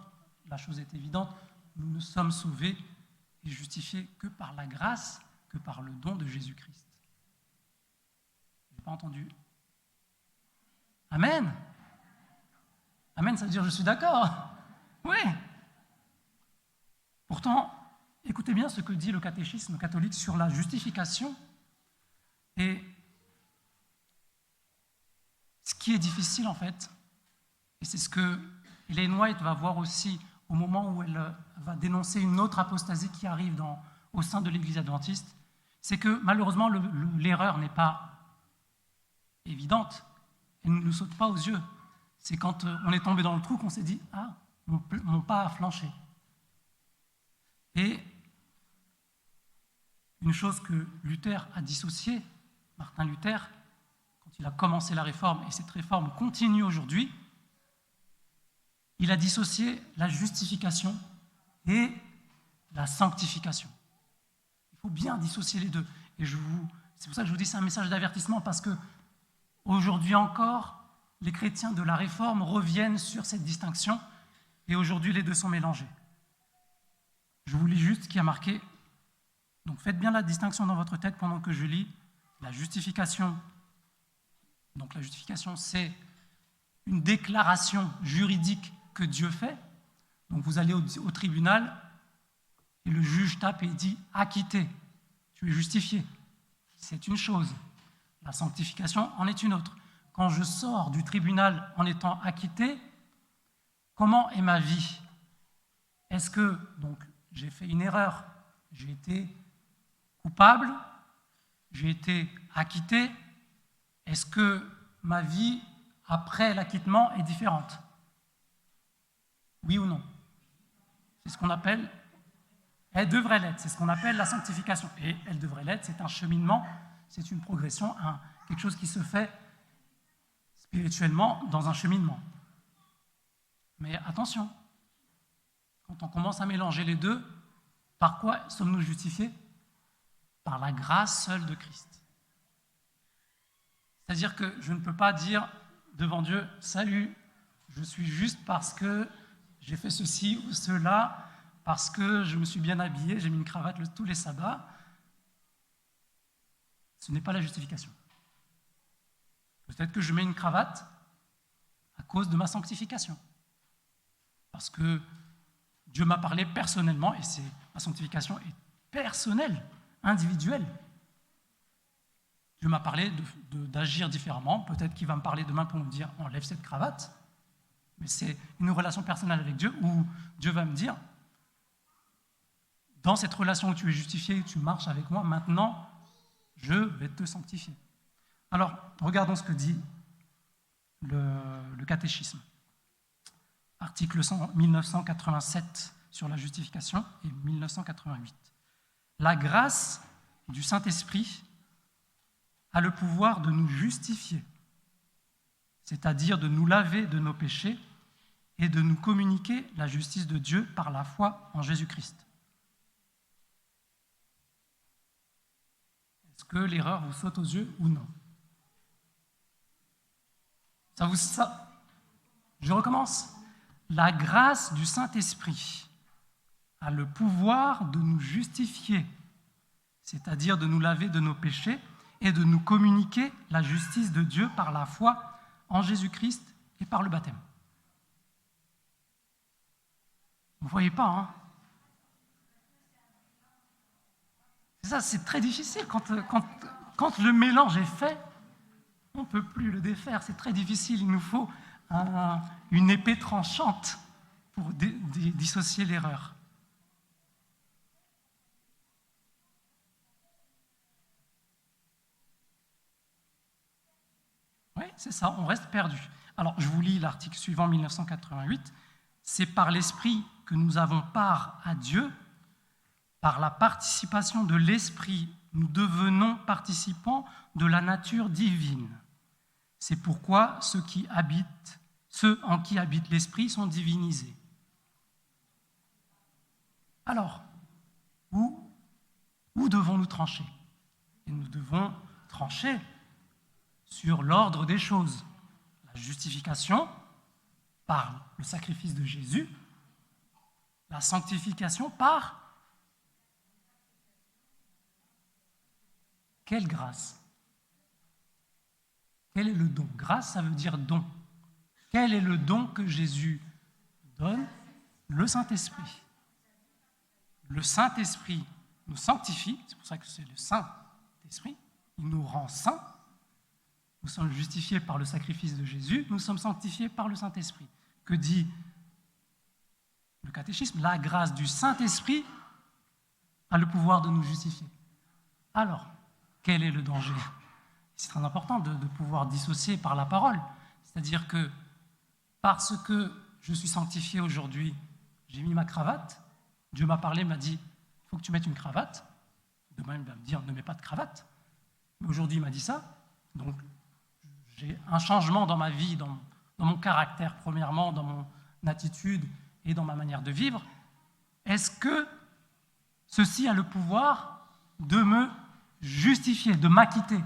la chose est évidente, nous ne sommes sauvés et justifiés que par la grâce, que par le don de Jésus-Christ. Je n'ai pas entendu. Amen. Amen, ça veut dire je suis d'accord. Oui. Pourtant, écoutez bien ce que dit le catéchisme catholique sur la justification. Et ce qui est difficile en fait, et c'est ce que Ellen White va voir aussi au moment où elle va dénoncer une autre apostasie qui arrive au sein de l'Église adventiste, c'est que malheureusement l'erreur n'est pas évidente, elle ne nous saute pas aux yeux. C'est quand on est tombé dans le trou qu'on s'est dit « Ah, mon pas a flanché ». Et une chose que Luther a dissociée, Martin Luther, quand il a commencé la réforme, et cette réforme continue aujourd'hui, il a dissocié la justification et la sanctification. Il faut bien dissocier les deux. Et c'est pour ça que je vous dis c'est un message d'avertissement, parce que aujourd'hui encore, les chrétiens de la réforme reviennent sur cette distinction, et aujourd'hui les deux sont mélangés. Je vous lis juste ce qui a marqué. Donc faites bien la distinction dans votre tête pendant que je lis. La justification. Donc la justification, c'est une déclaration juridique que Dieu fait. Donc vous allez au tribunal et le juge tape et dit « acquitté ». Tu es justifié. C'est une chose. La sanctification en est une autre. Quand je sors du tribunal en étant acquitté, comment est ma vie? Est-ce que donc j'ai fait une erreur, j'ai été coupable, j'ai été acquitté? Est-ce que ma vie après l'acquittement est différente? Oui ou non? C'est ce qu'on appelle, elle devrait l'être, c'est ce qu'on appelle la sanctification. Et elle devrait l'être, c'est un cheminement, c'est une progression, quelque chose qui se fait spirituellement dans un cheminement. Mais attention, quand on commence à mélanger les deux, par quoi sommes-nous justifiés? Par la grâce seule de Christ. C'est-à-dire que je ne peux pas dire devant Dieu « Salut, je suis juste parce que j'ai fait ceci ou cela, parce que je me suis bien habillé, j'ai mis une cravate tous les sabbats. » Ce n'est pas la justification. Peut-être que je mets une cravate à cause de ma sanctification. Parce que Dieu m'a parlé personnellement, et ma sanctification est personnelle, individuelle. Dieu m'a parlé d'agir différemment. Peut-être qu'il va me parler demain pour me dire « enlève cette cravate ». Mais c'est une relation personnelle avec Dieu où Dieu va me dire « dans cette relation où tu es justifié, tu marches avec moi, maintenant, je vais te sanctifier ». Alors, regardons ce que dit le catéchisme. Article 1987 sur la justification et 1988. La grâce du Saint-Esprit a le pouvoir de nous justifier, c'est-à-dire de nous laver de nos péchés et de nous communiquer la justice de Dieu par la foi en Jésus-Christ. Est-ce que l'erreur vous saute aux yeux ou non? Je recommence. La grâce du Saint-Esprit a le pouvoir de nous justifier, c'est-à-dire de nous laver de nos péchés et de nous communiquer la justice de Dieu par la foi en Jésus-Christ et par le baptême. Vous ne voyez pas, hein? C'est ça, c'est très difficile. Quand le mélange est fait, on ne peut plus le défaire. C'est très difficile. Il nous faut une épée tranchante pour dissocier l'erreur. Oui, c'est ça, on reste perdu. Alors, je vous lis l'article suivant, 1988. C'est par l'Esprit que nous avons part à Dieu. Par la participation de l'Esprit, nous devenons participants de la nature divine. C'est pourquoi ceux en qui habite l'Esprit sont divinisés. Alors, où devons-nous trancher? Et nous devons trancher sur l'ordre des choses. La justification par le sacrifice de Jésus, la sanctification par quelle grâce? Quel est le don? Grâce, ça veut dire don. Quel est le don que Jésus donne? Le Saint-Esprit. Le Saint-Esprit nous sanctifie, c'est pour ça que c'est le Saint-Esprit, il nous rend saints. Nous sommes justifiés par le sacrifice de Jésus, nous sommes sanctifiés par le Saint-Esprit. Que dit le catéchisme? La grâce du Saint-Esprit a le pouvoir de nous justifier. Alors, quel est le danger? C'est très important de pouvoir dissocier par la parole. C'est-à-dire que parce que je suis sanctifié aujourd'hui, j'ai mis ma cravate, Dieu m'a parlé, m'a dit, il faut que tu mettes une cravate. Demain, il va me dire, ne mets pas de cravate. Mais aujourd'hui, il m'a dit ça. Donc, j'ai un changement dans ma vie, dans mon caractère, premièrement, dans mon attitude et dans ma manière de vivre. Est-ce que ceci a le pouvoir de me justifier, de m'acquitter?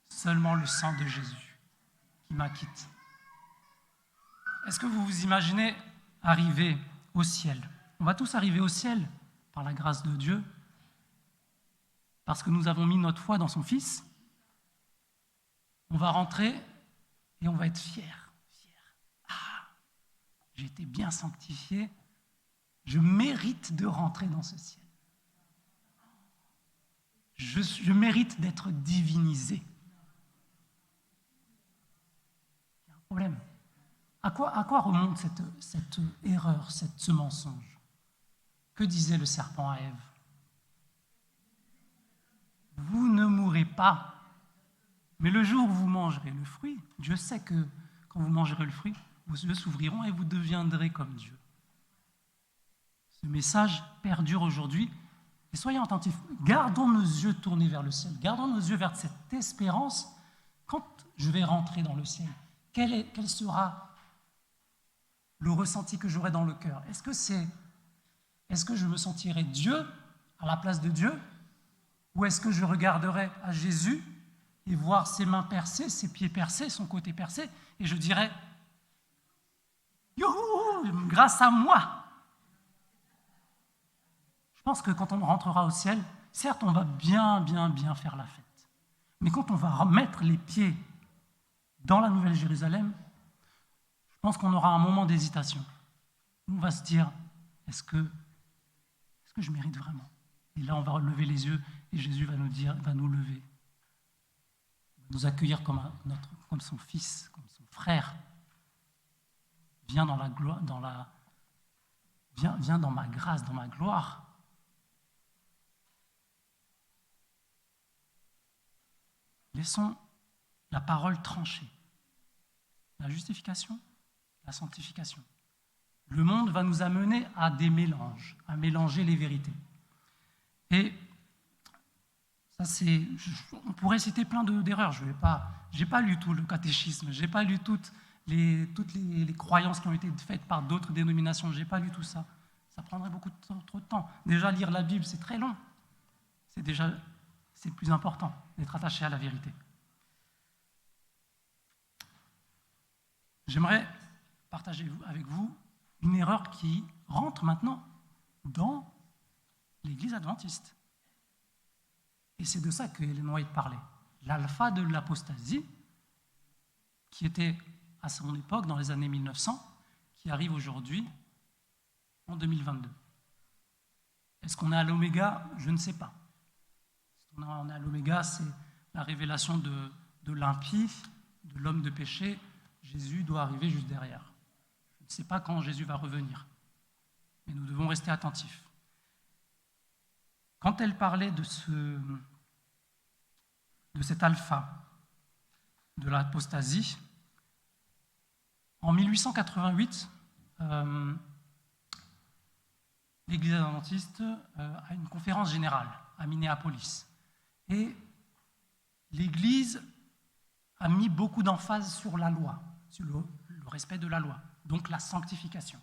Seulement le sang de Jésus qui m'acquitte. Est-ce que vous vous imaginez arriver au ciel? On va tous arriver au ciel par la grâce de Dieu, parce que nous avons mis notre foi dans son Fils. On va rentrer et on va être fiers. Ah, j'ai été bien sanctifié, je mérite de rentrer dans ce ciel. Je mérite d'être divinisé. Il y a un problème. À quoi remonte cette erreur, ce mensonge? Que disait le serpent à Ève? Vous ne mourrez pas, mais le jour où vous mangerez le fruit, Dieu sait que quand vous mangerez le fruit, vos yeux s'ouvriront et vous deviendrez comme Dieu. Ce message perdure aujourd'hui. Et soyons attentifs, gardons nos yeux tournés vers le ciel, gardons nos yeux vers cette espérance. Quand je vais rentrer dans le ciel, quel sera le ressenti que j'aurai dans le cœur? Est-ce que je me sentirai Dieu à la place de Dieu? Ou est-ce que je regarderai à Jésus et voir ses mains percées, ses pieds percés, son côté percé, et je dirai « Youhou, grâce à moi !» Je pense que quand on rentrera au ciel, certes, on va bien faire la fête. Mais quand on va remettre les pieds dans la Nouvelle Jérusalem, je pense qu'on aura un moment d'hésitation. On va se dire, est-ce que je mérite vraiment? Et là, on va lever les yeux et Jésus va nous lever, va nous accueillir comme son fils, comme son frère. Viens dans la gloire, viens dans ma grâce, dans ma gloire. Laissons la parole trancher. La justification, la sanctification. Le monde va nous amener à des mélanges, à mélanger les vérités. Et ça, on pourrait citer plein d'erreurs. Je n'ai pas lu tout le catéchisme, je n'ai pas lu toutes les croyances qui ont été faites par d'autres dénominations, je n'ai pas lu tout ça. Ça prendrait trop de temps. Déjà, lire la Bible, c'est très long. C'est plus important d'être attaché à la vérité. J'aimerais partager avec vous une erreur qui rentre maintenant dans l'Église adventiste. Et c'est de ça que Ellen White parlait. L'alpha de l'apostasie, qui était à son époque, dans les années 1900, qui arrive aujourd'hui, en 2022. Est-ce qu'on est à l'oméga? Je ne sais pas. Si on est à l'oméga, la révélation de l'impie, de l'homme de péché, Jésus doit arriver juste derrière. Je ne sais pas quand Jésus va revenir, mais nous devons rester attentifs. Quand elle parlait de cet alpha, de l'apostasie, en 1888, l'Église adventiste a une conférence générale à Minneapolis. Et l'Église a mis beaucoup d'emphase sur la loi, sur le respect de la loi, donc la sanctification.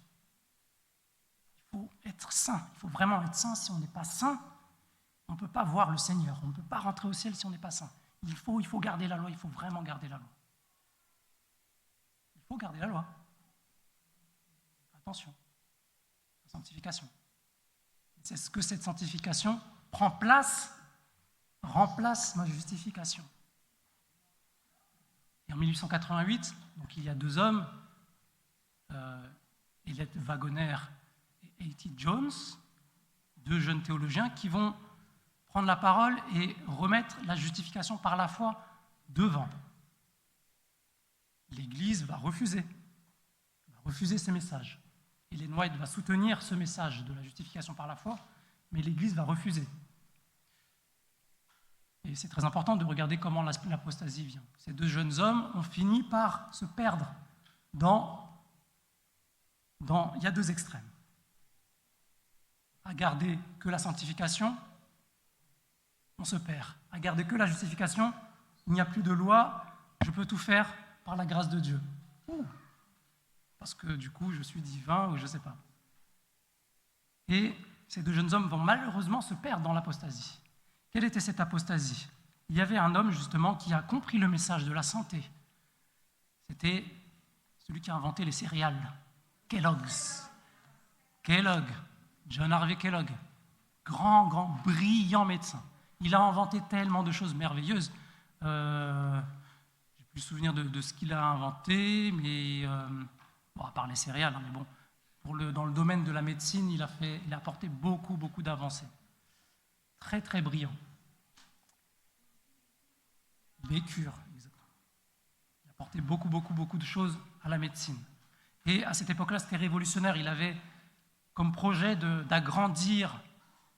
Il faut être saint, il faut vraiment être saint. Si on n'est pas saint, on ne peut pas voir le Seigneur, on ne peut pas rentrer au ciel si on n'est pas saint. Il faut garder la loi, il faut vraiment garder la loi. Il faut garder la loi. Attention, la sanctification. C'est ce que cette sanctification remplace ma justification. Et en 1888, donc il y a deux hommes, Elliott Wagoner et A.T. Jones, deux jeunes théologiens qui vont prendre la parole et remettre la justification par la foi devant. L'Église va refuser ces messages. Ellen White va soutenir ce message de la justification par la foi, mais l'Église va refuser. Et c'est très important de regarder comment l'apostasie vient. Ces deux jeunes hommes ont fini par se perdre il y a deux extrêmes. À garder que la sanctification, on se perd. À garder que la justification, il n'y a plus de loi, je peux tout faire par la grâce de Dieu. Parce que du coup, je suis divin ou je ne sais pas. Et ces deux jeunes hommes vont malheureusement se perdre dans l'apostasie. Quelle était cette apostasie? Il y avait un homme justement qui a compris le message de la santé. C'était celui qui a inventé les céréales, Kellogg's. John Harvey Kellogg, grand, brillant médecin. Il a inventé tellement de choses merveilleuses. Je n'ai plus le souvenir de ce qu'il a inventé, mais à part les céréales, mais bon, dans le domaine de la médecine, il a apporté beaucoup d'avancées. Très, très brillant. Les cures, exactement. Il a apporté beaucoup de choses à la médecine. Et à cette époque-là, c'était révolutionnaire. Il avait comme projet d'agrandir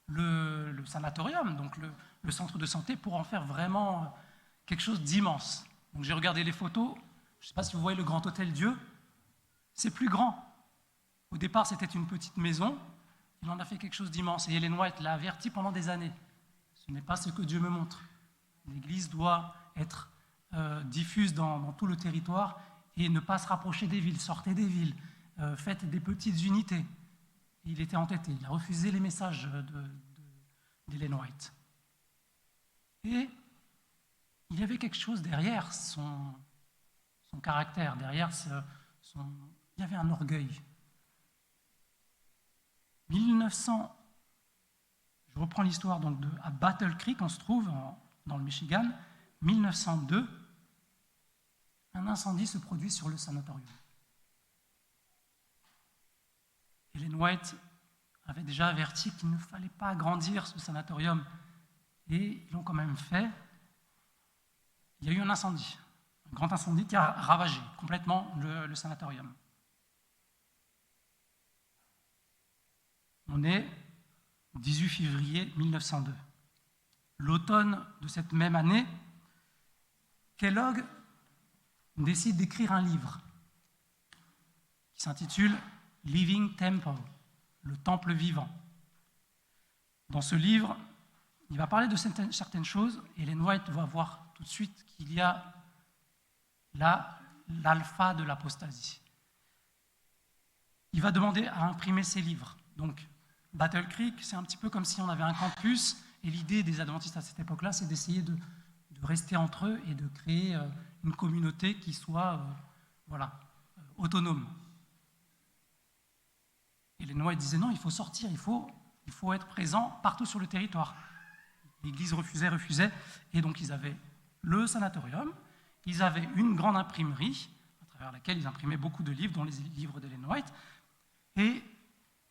le sanatorium, donc le centre de santé, pour en faire vraiment quelque chose d'immense. Donc j'ai regardé les photos. Je ne sais pas si vous voyez le Grand Hôtel Dieu. C'est plus grand. Au départ, c'était une petite maison. Il en a fait quelque chose d'immense. Et Ellen White l'a averti pendant des années. Ce n'est pas ce que Dieu me montre. L'Église doit être diffuse dans tout le territoire et ne pas se rapprocher des villes. Sortez des villes. Faites des petites unités. Et il était entêté. Il a refusé les messages d'Ellen White. Et il y avait quelque chose derrière son caractère, derrière il y avait un orgueil. 1900, je reprends l'histoire donc à Battle Creek, on se trouve dans le Michigan, 1902, un incendie se produit sur le sanatorium. Ellen White avait déjà averti qu'il ne fallait pas agrandir ce sanatorium, et ils l'ont quand même fait. Il y a eu un incendie, un grand incendie qui a ravagé complètement le sanatorium. On est 18 février 1902. L'automne de cette même année, Kellogg décide d'écrire un livre qui s'intitule « Living Temple », le temple vivant. Dans ce livre, il va parler de certaines choses, et Ellen White va voir tout de suite qu'il y a l'alpha de l'apostasie. Il va demander à imprimer ses livres. Donc, Battle Creek, c'est un petit peu comme si on avait un campus, et l'idée des adventistes à cette époque-là, c'est d'essayer de rester entre eux et de créer une communauté qui soit autonome. Et les White disaient non, il faut sortir, il faut être présent partout sur le territoire. L'Église refusait, et donc ils avaient le sanatorium, ils avaient une grande imprimerie, à travers laquelle ils imprimaient beaucoup de livres, dont les livres d'Ellen White, et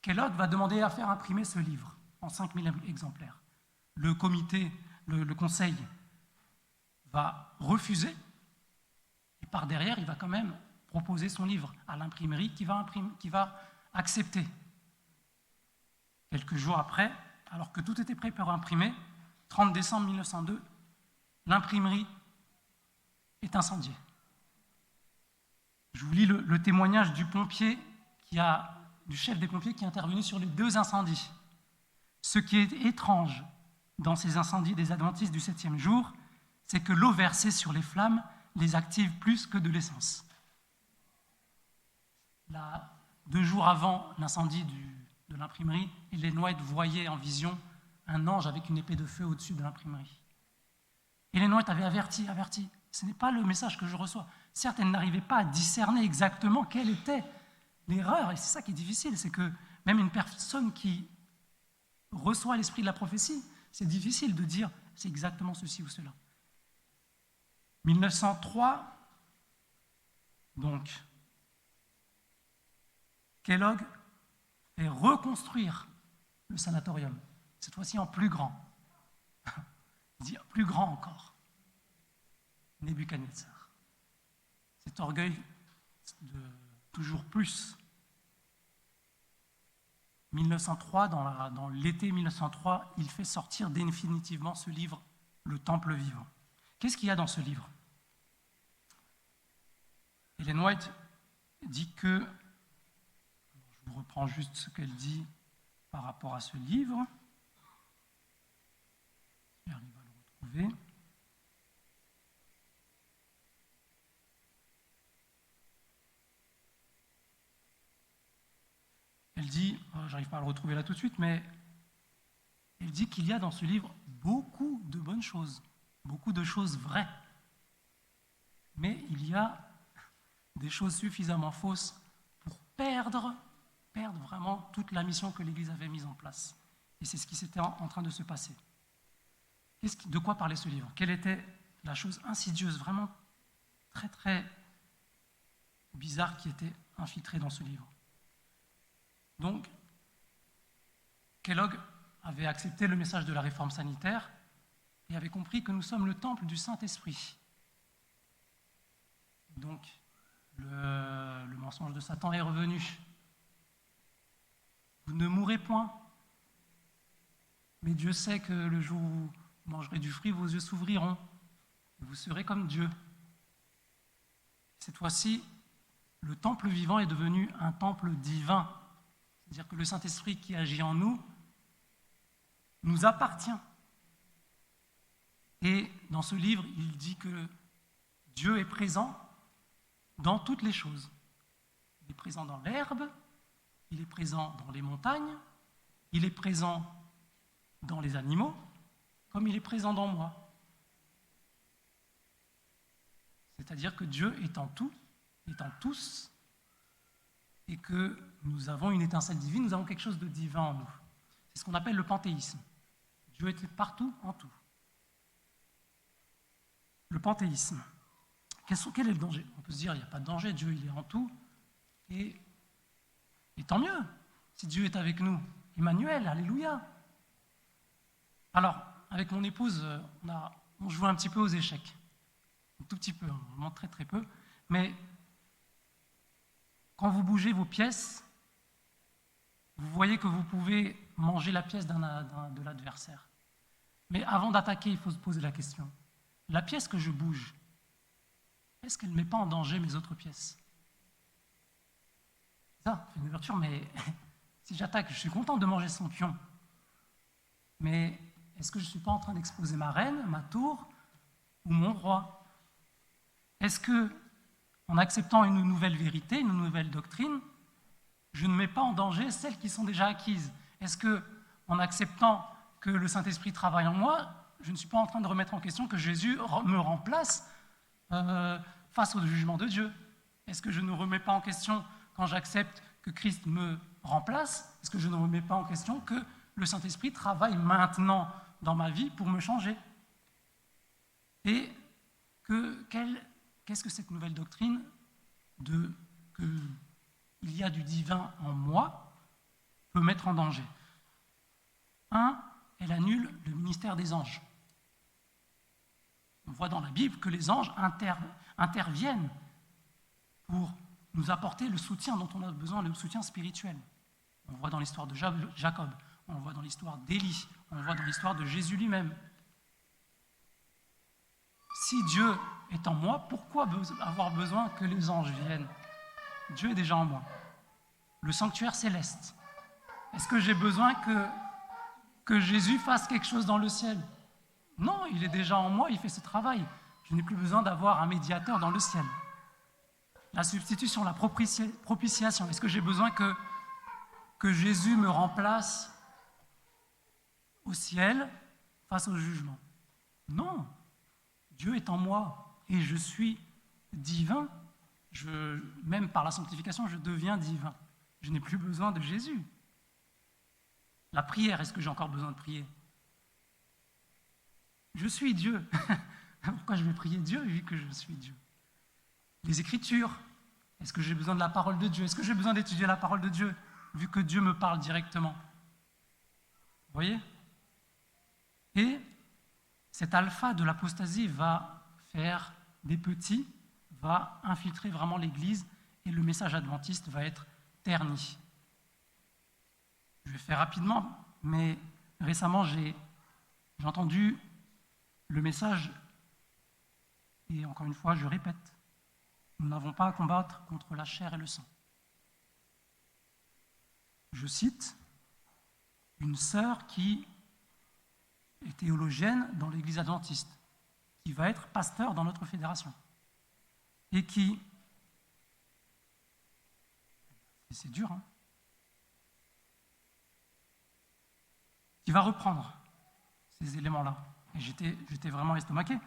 Kellogg va demander à faire imprimer ce livre en 5000 exemplaires. Le comité, le conseil va refuser, et par derrière, il va quand même proposer son livre à l'imprimerie qui va accepter. Quelques jours après, alors que tout était prêt pour imprimer, 30 décembre 1902, l'imprimerie est incendiée. Je vous lis le témoignage du chef des pompiers qui est intervenu sur les 2 incendies. Ce qui est étrange dans ces incendies des Adventistes du 7e jour, c'est que l'eau versée sur les flammes les active plus que de l'essence. 2 jours avant l'incendie de l'imprimerie, Ellen White voyait en vision un ange avec une épée de feu au-dessus de l'imprimerie. Ellen White avait averti, ce n'est pas le message que je reçois. Certes, elle n'arrivait pas à discerner exactement quelle était l'erreur, et c'est ça qui est difficile, c'est que même une personne qui reçoit l'esprit de la prophétie, c'est difficile de dire c'est exactement ceci ou cela. 1903, donc, Kellogg fait reconstruire le sanatorium, cette fois-ci en plus grand. Il dit plus grand encore. Nebuchadnezzar. Cet orgueil de toujours plus. 1903, dans l'été 1903, il fait sortir définitivement ce livre, Le Temple vivant. Qu'est-ce qu'il y a dans ce livre? Ellen White dit que, je vous reprends juste ce qu'elle dit par rapport à ce livre, j'arrive à le retrouver. Elle dit, j'arrive pas à le retrouver là tout de suite, mais elle dit qu'il y a dans ce livre beaucoup de bonnes choses, beaucoup de choses vraies. Mais il y a des choses suffisamment fausses pour perdre vraiment toute la mission que l'Église avait mise en place. Et c'est ce qui s'était en train de se passer. De quoi parlait ce livre? Quelle était la chose insidieuse, vraiment très très bizarre qui était infiltrée dans ce livre? Donc, Kellogg avait accepté le message de la réforme sanitaire et avait compris que nous sommes le temple du Saint-Esprit. Donc, le mensonge de Satan est revenu. Vous ne mourrez point, mais Dieu sait que le jour où vous mangerez du fruit, vos yeux s'ouvriront et vous serez comme Dieu. Cette fois-ci, le temple vivant est devenu un temple divin. C'est-à-dire que le Saint-Esprit qui agit en nous nous appartient. Et dans ce livre, il dit que Dieu est présent dans toutes les choses. Il est présent dans l'herbe, il est présent dans les montagnes, il est présent dans les animaux, comme il est présent dans moi. C'est-à-dire que Dieu est en tout, est en tous, et que nous avons une étincelle divine, nous avons quelque chose de divin en nous. C'est ce qu'on appelle le panthéisme. Dieu est partout, en tout. Le panthéisme. Quel est le danger? On peut se dire, il n'y a pas de danger, Dieu il est en tout, et tant mieux, si Dieu est avec nous. Emmanuel, alléluia. Alors, avec mon épouse, on joue un petit peu aux échecs. Un tout petit peu, vraiment très très peu, mais quand vous bougez vos pièces, vous voyez que vous pouvez manger la pièce de l'adversaire. Mais avant d'attaquer, il faut se poser la question. La pièce que je bouge, est-ce qu'elle ne met pas en danger mes autres pièces? Ça, c'est une ouverture, mais si j'attaque, je suis content de manger son pion. Mais est-ce que je ne suis pas en train d'exposer ma reine, ma tour ou mon roi? Est-ce que, en acceptant une nouvelle vérité, une nouvelle doctrine, je ne mets pas en danger celles qui sont déjà acquises? Est-ce que, en acceptant que le Saint-Esprit travaille en moi, je ne suis pas en train de remettre en question que Jésus me remplace face au jugement de Dieu? Est-ce que je ne remets pas en question, quand j'accepte que Christ me remplace, est-ce que je ne remets pas en question que le Saint-Esprit travaille maintenant dans ma vie pour me changer? Et qu'est-ce que cette nouvelle doctrine qu'il y a du divin en moi peut mettre en danger? Elle annule le ministère des anges. On voit dans la Bible que les anges interviennent pour nous apporter le soutien dont on a besoin, le soutien spirituel. On le voit dans l'histoire de Jacob, on le voit dans l'histoire d'Élie, on le voit dans l'histoire de Jésus lui-même. Si Dieu est en moi, pourquoi avoir besoin que les anges viennent? Dieu est déjà en moi. Le sanctuaire céleste. Est-ce que j'ai besoin que Jésus fasse quelque chose dans le ciel? Non, il est déjà en moi, il fait ce travail. Je n'ai plus besoin d'avoir un médiateur dans le ciel. La substitution, la propitiation. Est-ce que j'ai besoin que Jésus me remplace au ciel face au jugement? Non. Dieu est en moi et je suis divin. Même par la sanctification, je deviens divin. Je n'ai plus besoin de Jésus. La prière, est-ce que j'ai encore besoin de prier? Je suis Dieu. Pourquoi je vais prier Dieu vu que je suis Dieu? Les Écritures, est-ce que j'ai besoin de la parole de Dieu? Est-ce que j'ai besoin d'étudier la parole de Dieu vu que Dieu me parle directement? Vous voyez? Et cet alpha de l'apostasie va faire des petits, va infiltrer vraiment l'Église et le message adventiste va être terni. Je vais faire rapidement, mais récemment j'ai entendu le message, et encore une fois je répète, nous n'avons pas à combattre contre la chair et le sang. Je cite une sœur qui est théologienne dans l'Église adventiste, qui va être pasteur dans notre fédération, et qui, c'est dur, hein, qui va reprendre ces éléments-là. Et j'étais vraiment estomaqué.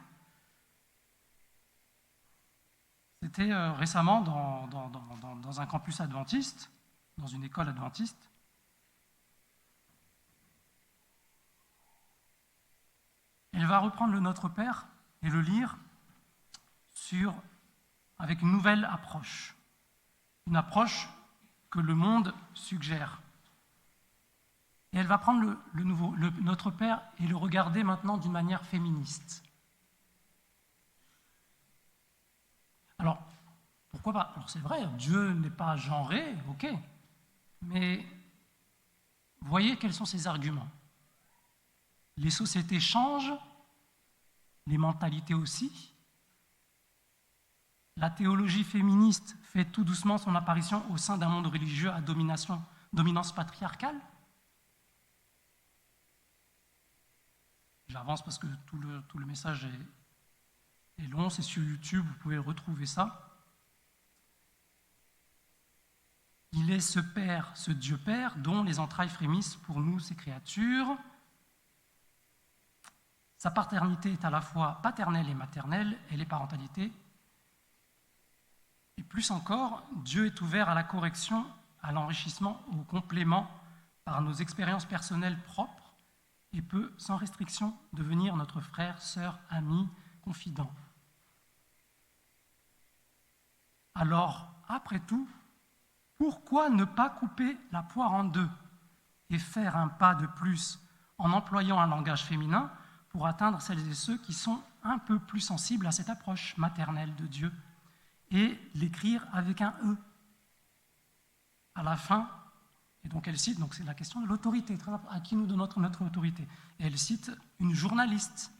C'était récemment dans un campus adventiste, dans une école adventiste. Elle va reprendre le Notre Père et le lire avec une nouvelle approche. Une approche que le monde suggère. Et elle va prendre le Notre Père et le regarder maintenant d'une manière féministe. Alors, pourquoi pas? Alors c'est vrai, Dieu n'est pas genré, ok, mais voyez quels sont ses arguments. Les sociétés changent, les mentalités aussi. La théologie féministe fait tout doucement son apparition au sein d'un monde religieux à dominance patriarcale. J'avance parce que tout le message est long, c'est sur YouTube, vous pouvez retrouver ça. Il est ce Père, ce Dieu Père, dont les entrailles frémissent pour nous, ses créatures. Sa paternité est à la fois paternelle et maternelle, elle est parentalité. Et plus encore, Dieu est ouvert à la correction, à l'enrichissement, au complément par nos expériences personnelles propres et peut, sans restriction, devenir notre frère, sœur, ami, confident. Alors, après tout, pourquoi ne pas couper la poire en deux et faire un pas de plus en employant un langage féminin pour atteindre celles et ceux qui sont un peu plus sensibles à cette approche maternelle de Dieu et l'écrire avec un « e » à la fin. Et donc elle cite, donc c'est la question de l'autorité, à qui nous donne notre autorité. Et elle cite une journaliste.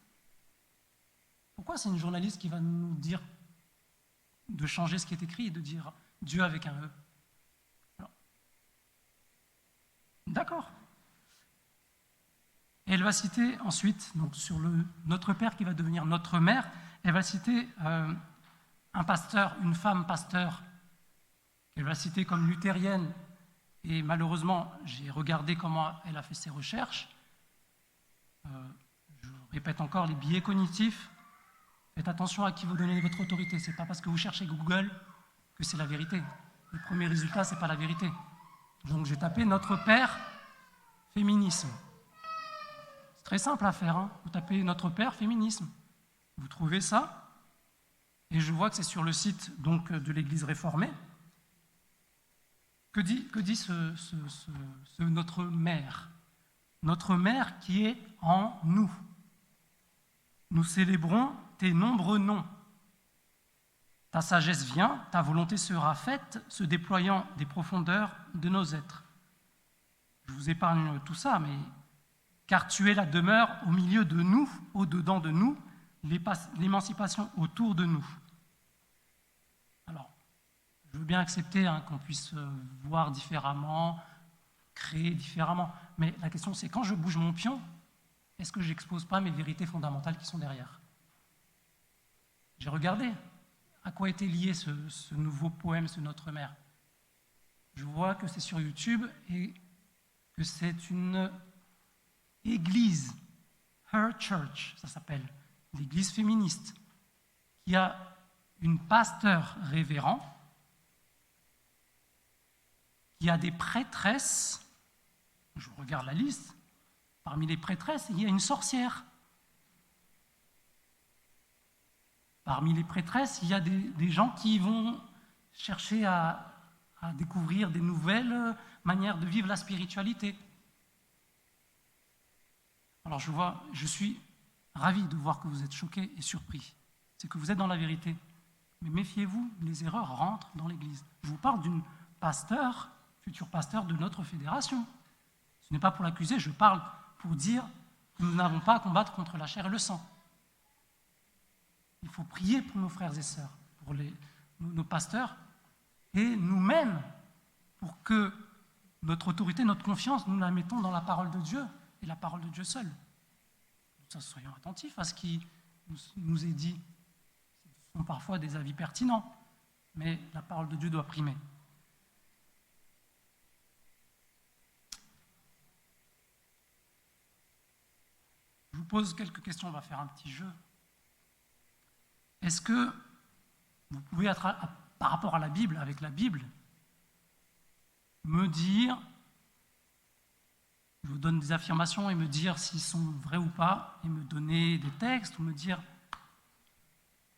Pourquoi c'est une journaliste qui va nous dire de changer ce qui est écrit et de dire Dieu avec un E? Alors, d'accord. Et elle va citer ensuite, donc sur Notre Père qui va devenir Notre Mère, elle va citer un pasteur, une femme pasteur, qu'elle va citer comme luthérienne. Et malheureusement, j'ai regardé comment elle a fait ses recherches. Je répète encore, les biais cognitifs. Faites attention à qui vous donnez votre autorité. Ce n'est pas parce que vous cherchez Google que c'est la vérité. Les premiers résultats, ce n'est pas la vérité. Donc j'ai tapé Notre Père, féminisme. C'est très simple à faire. Hein. Vous tapez Notre Père, féminisme. Vous trouvez ça. Et je vois que c'est sur le site donc, de l'Église réformée. Que dit ce Notre Mère? Notre Mère qui est en nous. Nous célébrons tes nombreux noms. Ta sagesse vient, ta volonté sera faite, se déployant des profondeurs de nos êtres. Je vous épargne tout ça, mais car tu es la demeure au milieu de nous, au-dedans de nous, l'émancipation autour de nous. Alors, je veux bien accepter qu'on puisse voir différemment, créer différemment, mais la question c'est quand je bouge mon pion, est-ce que je n'expose pas mes vérités fondamentales qui sont derrière? J'ai regardé à quoi était lié ce nouveau poème, ce Notre Mère. Je vois que c'est sur YouTube et que c'est une église, Her Church, ça s'appelle, l'église féministe, qui a une pasteur révérend, qui a des prêtresses, je regarde la liste, parmi les prêtresses, il y a une sorcière. Parmi les prêtresses, il y a des gens qui vont chercher à découvrir des nouvelles manières de vivre la spiritualité. Alors je suis ravi de voir que vous êtes choqués et surpris. C'est que vous êtes dans la vérité. Mais méfiez-vous, les erreurs rentrent dans l'Église. Je vous parle d'une pasteur, futur pasteur de notre fédération. Ce n'est pas pour l'accuser, je parle pour dire que nous n'avons pas à combattre contre la chair et le sang. Il faut prier pour nos frères et sœurs, pour nos pasteurs, et nous-mêmes, pour que notre autorité, notre confiance, nous la mettons dans la parole de Dieu et la parole de Dieu seule. Soyons attentifs à ce qui nous est dit. Ce sont parfois des avis pertinents, mais la parole de Dieu doit primer. Je vous pose quelques questions, on va faire un petit jeu. Est-ce que vous pouvez, par rapport à la Bible, avec la Bible, me dire, je vous donne des affirmations et me dire s'ils sont vrais ou pas, et me donner des textes, ou me dire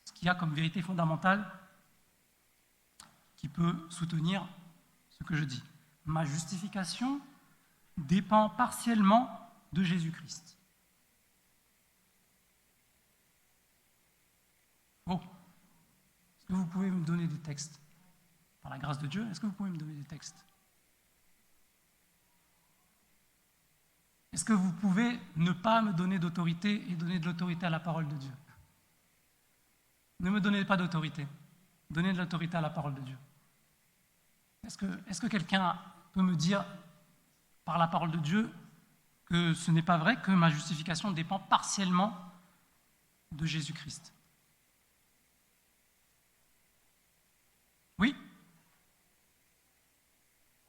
ce qu'il y a comme vérité fondamentale qui peut soutenir ce que je dis. Ma justification dépend partiellement de Jésus-Christ. Oh, est-ce que vous pouvez me donner des textes? Par la grâce de Dieu, est-ce que vous pouvez me donner des textes? Est-ce que vous pouvez ne pas me donner d'autorité et donner de l'autorité à la parole de Dieu? Ne me donnez pas d'autorité. Donnez de l'autorité à la parole de Dieu. Est-ce que quelqu'un peut me dire, par la parole de Dieu, que ce n'est pas vrai, que ma justification dépend partiellement de Jésus-Christ? Oui?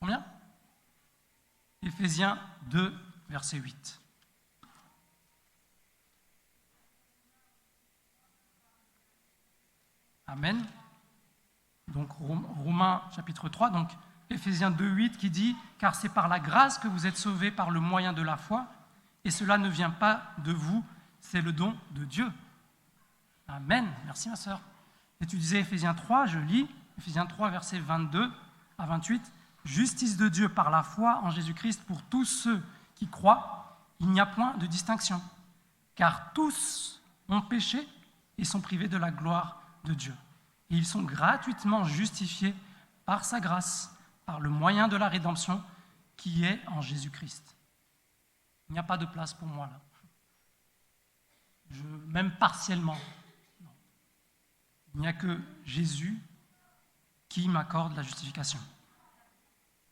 Combien? Éphésiens 2, verset 8. Amen. Donc Romains chapitre 3, donc Éphésiens 2, 8 qui dit « Car c'est par la grâce que vous êtes sauvés par le moyen de la foi, et cela ne vient pas de vous, c'est le don de Dieu. » Amen. Merci ma sœur. Et tu disais Éphésiens 3, je lis, Éphésiens 3, versets 22 à 28. « Justice de Dieu par la foi en Jésus-Christ pour tous ceux qui croient, il n'y a point de distinction, car tous ont péché et sont privés de la gloire de Dieu. Et ils sont gratuitement justifiés par sa grâce, par le moyen de la rédemption qui est en Jésus-Christ. » Il n'y a pas de place pour moi là. Même partiellement. Non. Il n'y a que Jésus qui m'accorde la justification.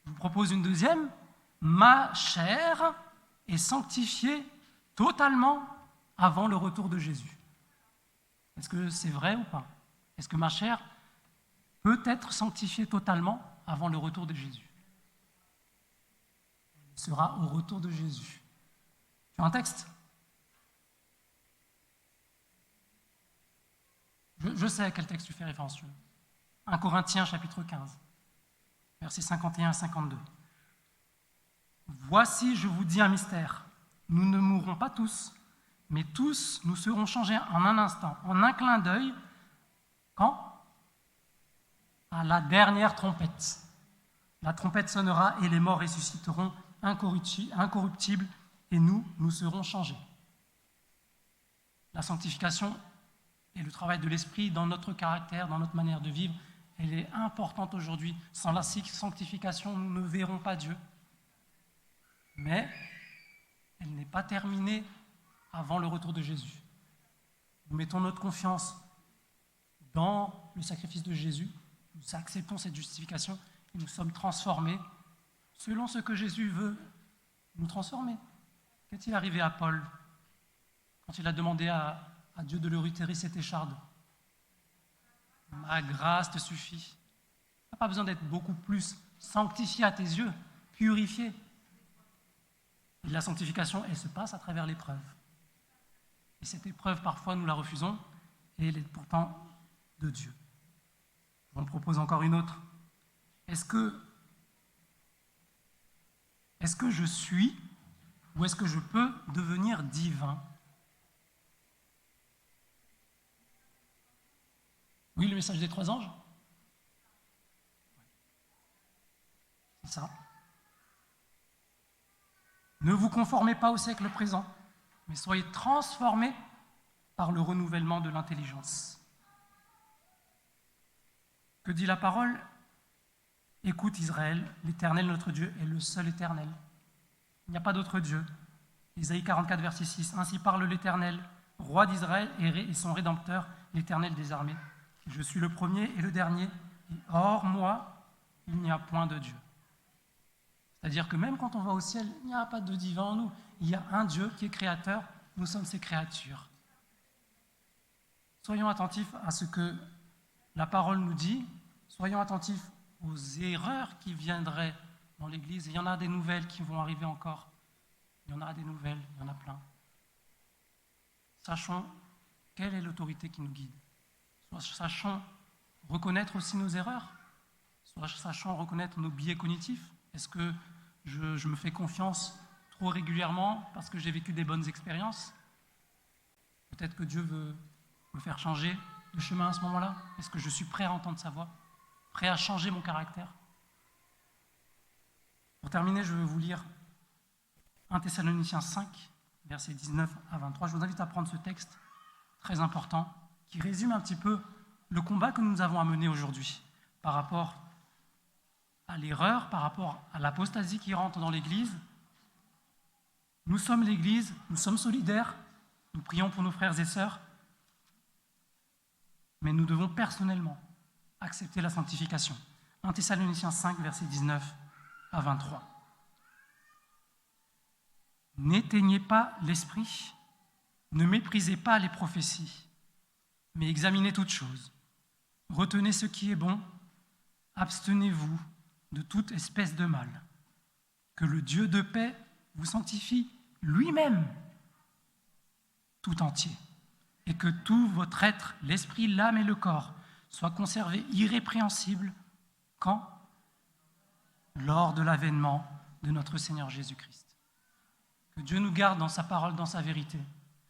Je vous propose une deuxième. Ma chair est sanctifiée totalement avant le retour de Jésus. Est-ce que c'est vrai ou pas? Est-ce que ma chair peut être sanctifiée totalement avant le retour de Jésus? Elle sera au retour de Jésus. Tu as un texte? Je sais à quel texte tu fais référence. 1 Corinthiens chapitre 15, versets 51 à 52. Voici, je vous dis un mystère. Nous ne mourrons pas tous, mais tous nous serons changés en un instant, en un clin d'œil. Quand? À la dernière trompette. La trompette sonnera et les morts ressusciteront incorruptibles et nous serons changés. La sanctification et le travail de l'Esprit dans notre caractère, dans notre manière de vivre, elle est importante aujourd'hui. Sans la sanctification, nous ne verrons pas Dieu. Mais elle n'est pas terminée avant le retour de Jésus. Nous mettons notre confiance dans le sacrifice de Jésus, nous acceptons cette justification et nous sommes transformés selon ce que Jésus veut nous transformer. Qu'est-il arrivé à Paul quand il a demandé à Dieu de lui retirer cette écharde? Ma grâce te suffit. Tu n'as pas besoin d'être beaucoup plus sanctifié à tes yeux, purifié. Et la sanctification, elle se passe à travers l'épreuve. Et cette épreuve, parfois, nous la refusons, et elle est pourtant de Dieu. Je vous en propose encore une autre. Est-ce que je suis ou est-ce que je peux devenir divin? Oui, le message des 3 anges? C'est ça. Ne vous conformez pas au siècle présent, mais soyez transformés par le renouvellement de l'intelligence. Que dit la parole? Écoute Israël, l'Éternel notre Dieu est le seul Éternel. Il n'y a pas d'autre Dieu. Isaïe 44, verset 6. Ainsi parle l'Éternel, roi d'Israël et son Rédempteur, l'Éternel des armées. Je suis le premier et le dernier, et hors moi, il n'y a point de Dieu. C'est-à-dire que même quand on va au ciel, il n'y a pas de divin en nous. Il y a un Dieu qui est créateur, nous sommes ses créatures. Soyons attentifs à ce que la parole nous dit, soyons attentifs aux erreurs qui viendraient dans l'Église. Il y en a des nouvelles qui vont arriver encore. Il y en a des nouvelles, il y en a plein. Sachons quelle est l'autorité qui nous guide. Sachons reconnaître aussi nos erreurs. Sachons reconnaître nos biais cognitifs. Est-ce que je me fais confiance trop régulièrement parce que j'ai vécu des bonnes expériences? Peut-être que Dieu veut me faire changer de chemin à ce moment-là. Est-ce que je suis prêt à entendre sa voix? Prêt à changer mon caractère? Pour terminer, je vais vous lire 1 Thessaloniciens 5, versets 19 à 23. Je vous invite à prendre ce texte très important qui résume un petit peu le combat que nous avons à mener aujourd'hui par rapport à l'erreur, par rapport à l'apostasie qui rentre dans l'Église. Nous sommes l'Église, nous sommes solidaires, nous prions pour nos frères et sœurs, mais nous devons personnellement accepter la sanctification. 1 Thessaloniciens 5, versets 19 à 23. N'éteignez pas l'esprit, ne méprisez pas les prophéties, mais examinez toutes choses. Retenez ce qui est bon, abstenez-vous de toute espèce de mal. Que le Dieu de paix vous sanctifie lui-même tout entier, et que tout votre être, l'esprit, l'âme et le corps, soit conservé irrépréhensible quand? Lors de l'avènement de notre Seigneur Jésus-Christ. Que Dieu nous garde dans sa parole, dans sa vérité,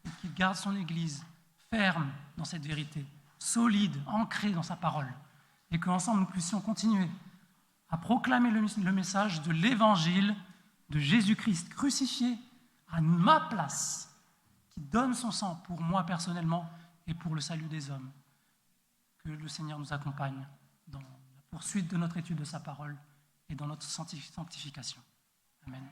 et qu'il garde son Église ferme dans cette vérité, solide, ancrée dans sa parole, et qu'ensemble nous puissions continuer à proclamer le message de l'Évangile de Jésus-Christ crucifié à ma place, qui donne son sang pour moi personnellement et pour le salut des hommes. Que le Seigneur nous accompagne dans la poursuite de notre étude de sa parole et dans notre sanctification. Amen.